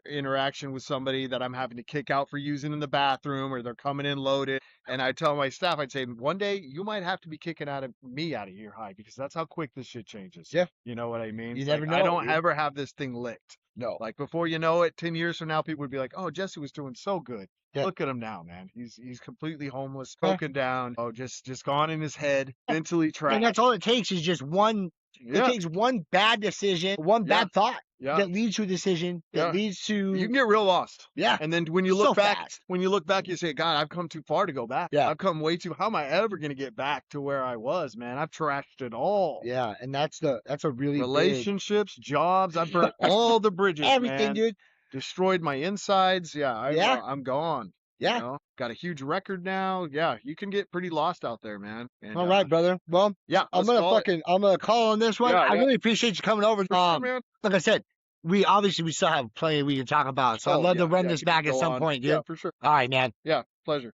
interaction with somebody that I'm having to kick out for using in the bathroom, or they're coming in loaded, and I tell my staff, I'd say, one day you might have to be kicking me out of here high, because that's how quick this shit changes. Yeah. You know what I mean? You never know. I don't ever have this thing licked. No. Like before you know it, 10 years from now, people would be like, oh, Jesse was doing so good. Yeah. Look at him now, man. He's completely homeless, broken down. Oh, just gone in his head, mentally trapped. And that's all it takes is just one. It takes one bad decision, one bad thought. Yeah. that leads to a decision that Yeah. leads to You can get real lost. yeah. And then when you So look back, fast. you say, God, I've come too far to go back. Yeah. I've come way too. How am I ever going to get back to where I was, man? I've trashed it all. Yeah, and that's a really big Relationships, jobs. I've burnt all the bridges, everything, man. dude. Destroyed my insides. Yeah, Yeah. I'm gone. Yeah. You know? Got a huge record now. Yeah, you can get pretty lost out there, man. And, All right, brother. Well, yeah, I'm gonna call on this one. Yeah, I yeah. really appreciate you coming over. For sure, man. Like I said, we still have plenty we can talk about. So I'd love to run this keep it back at go some on. point, dude. Yeah, for sure. All right, man. Yeah, pleasure.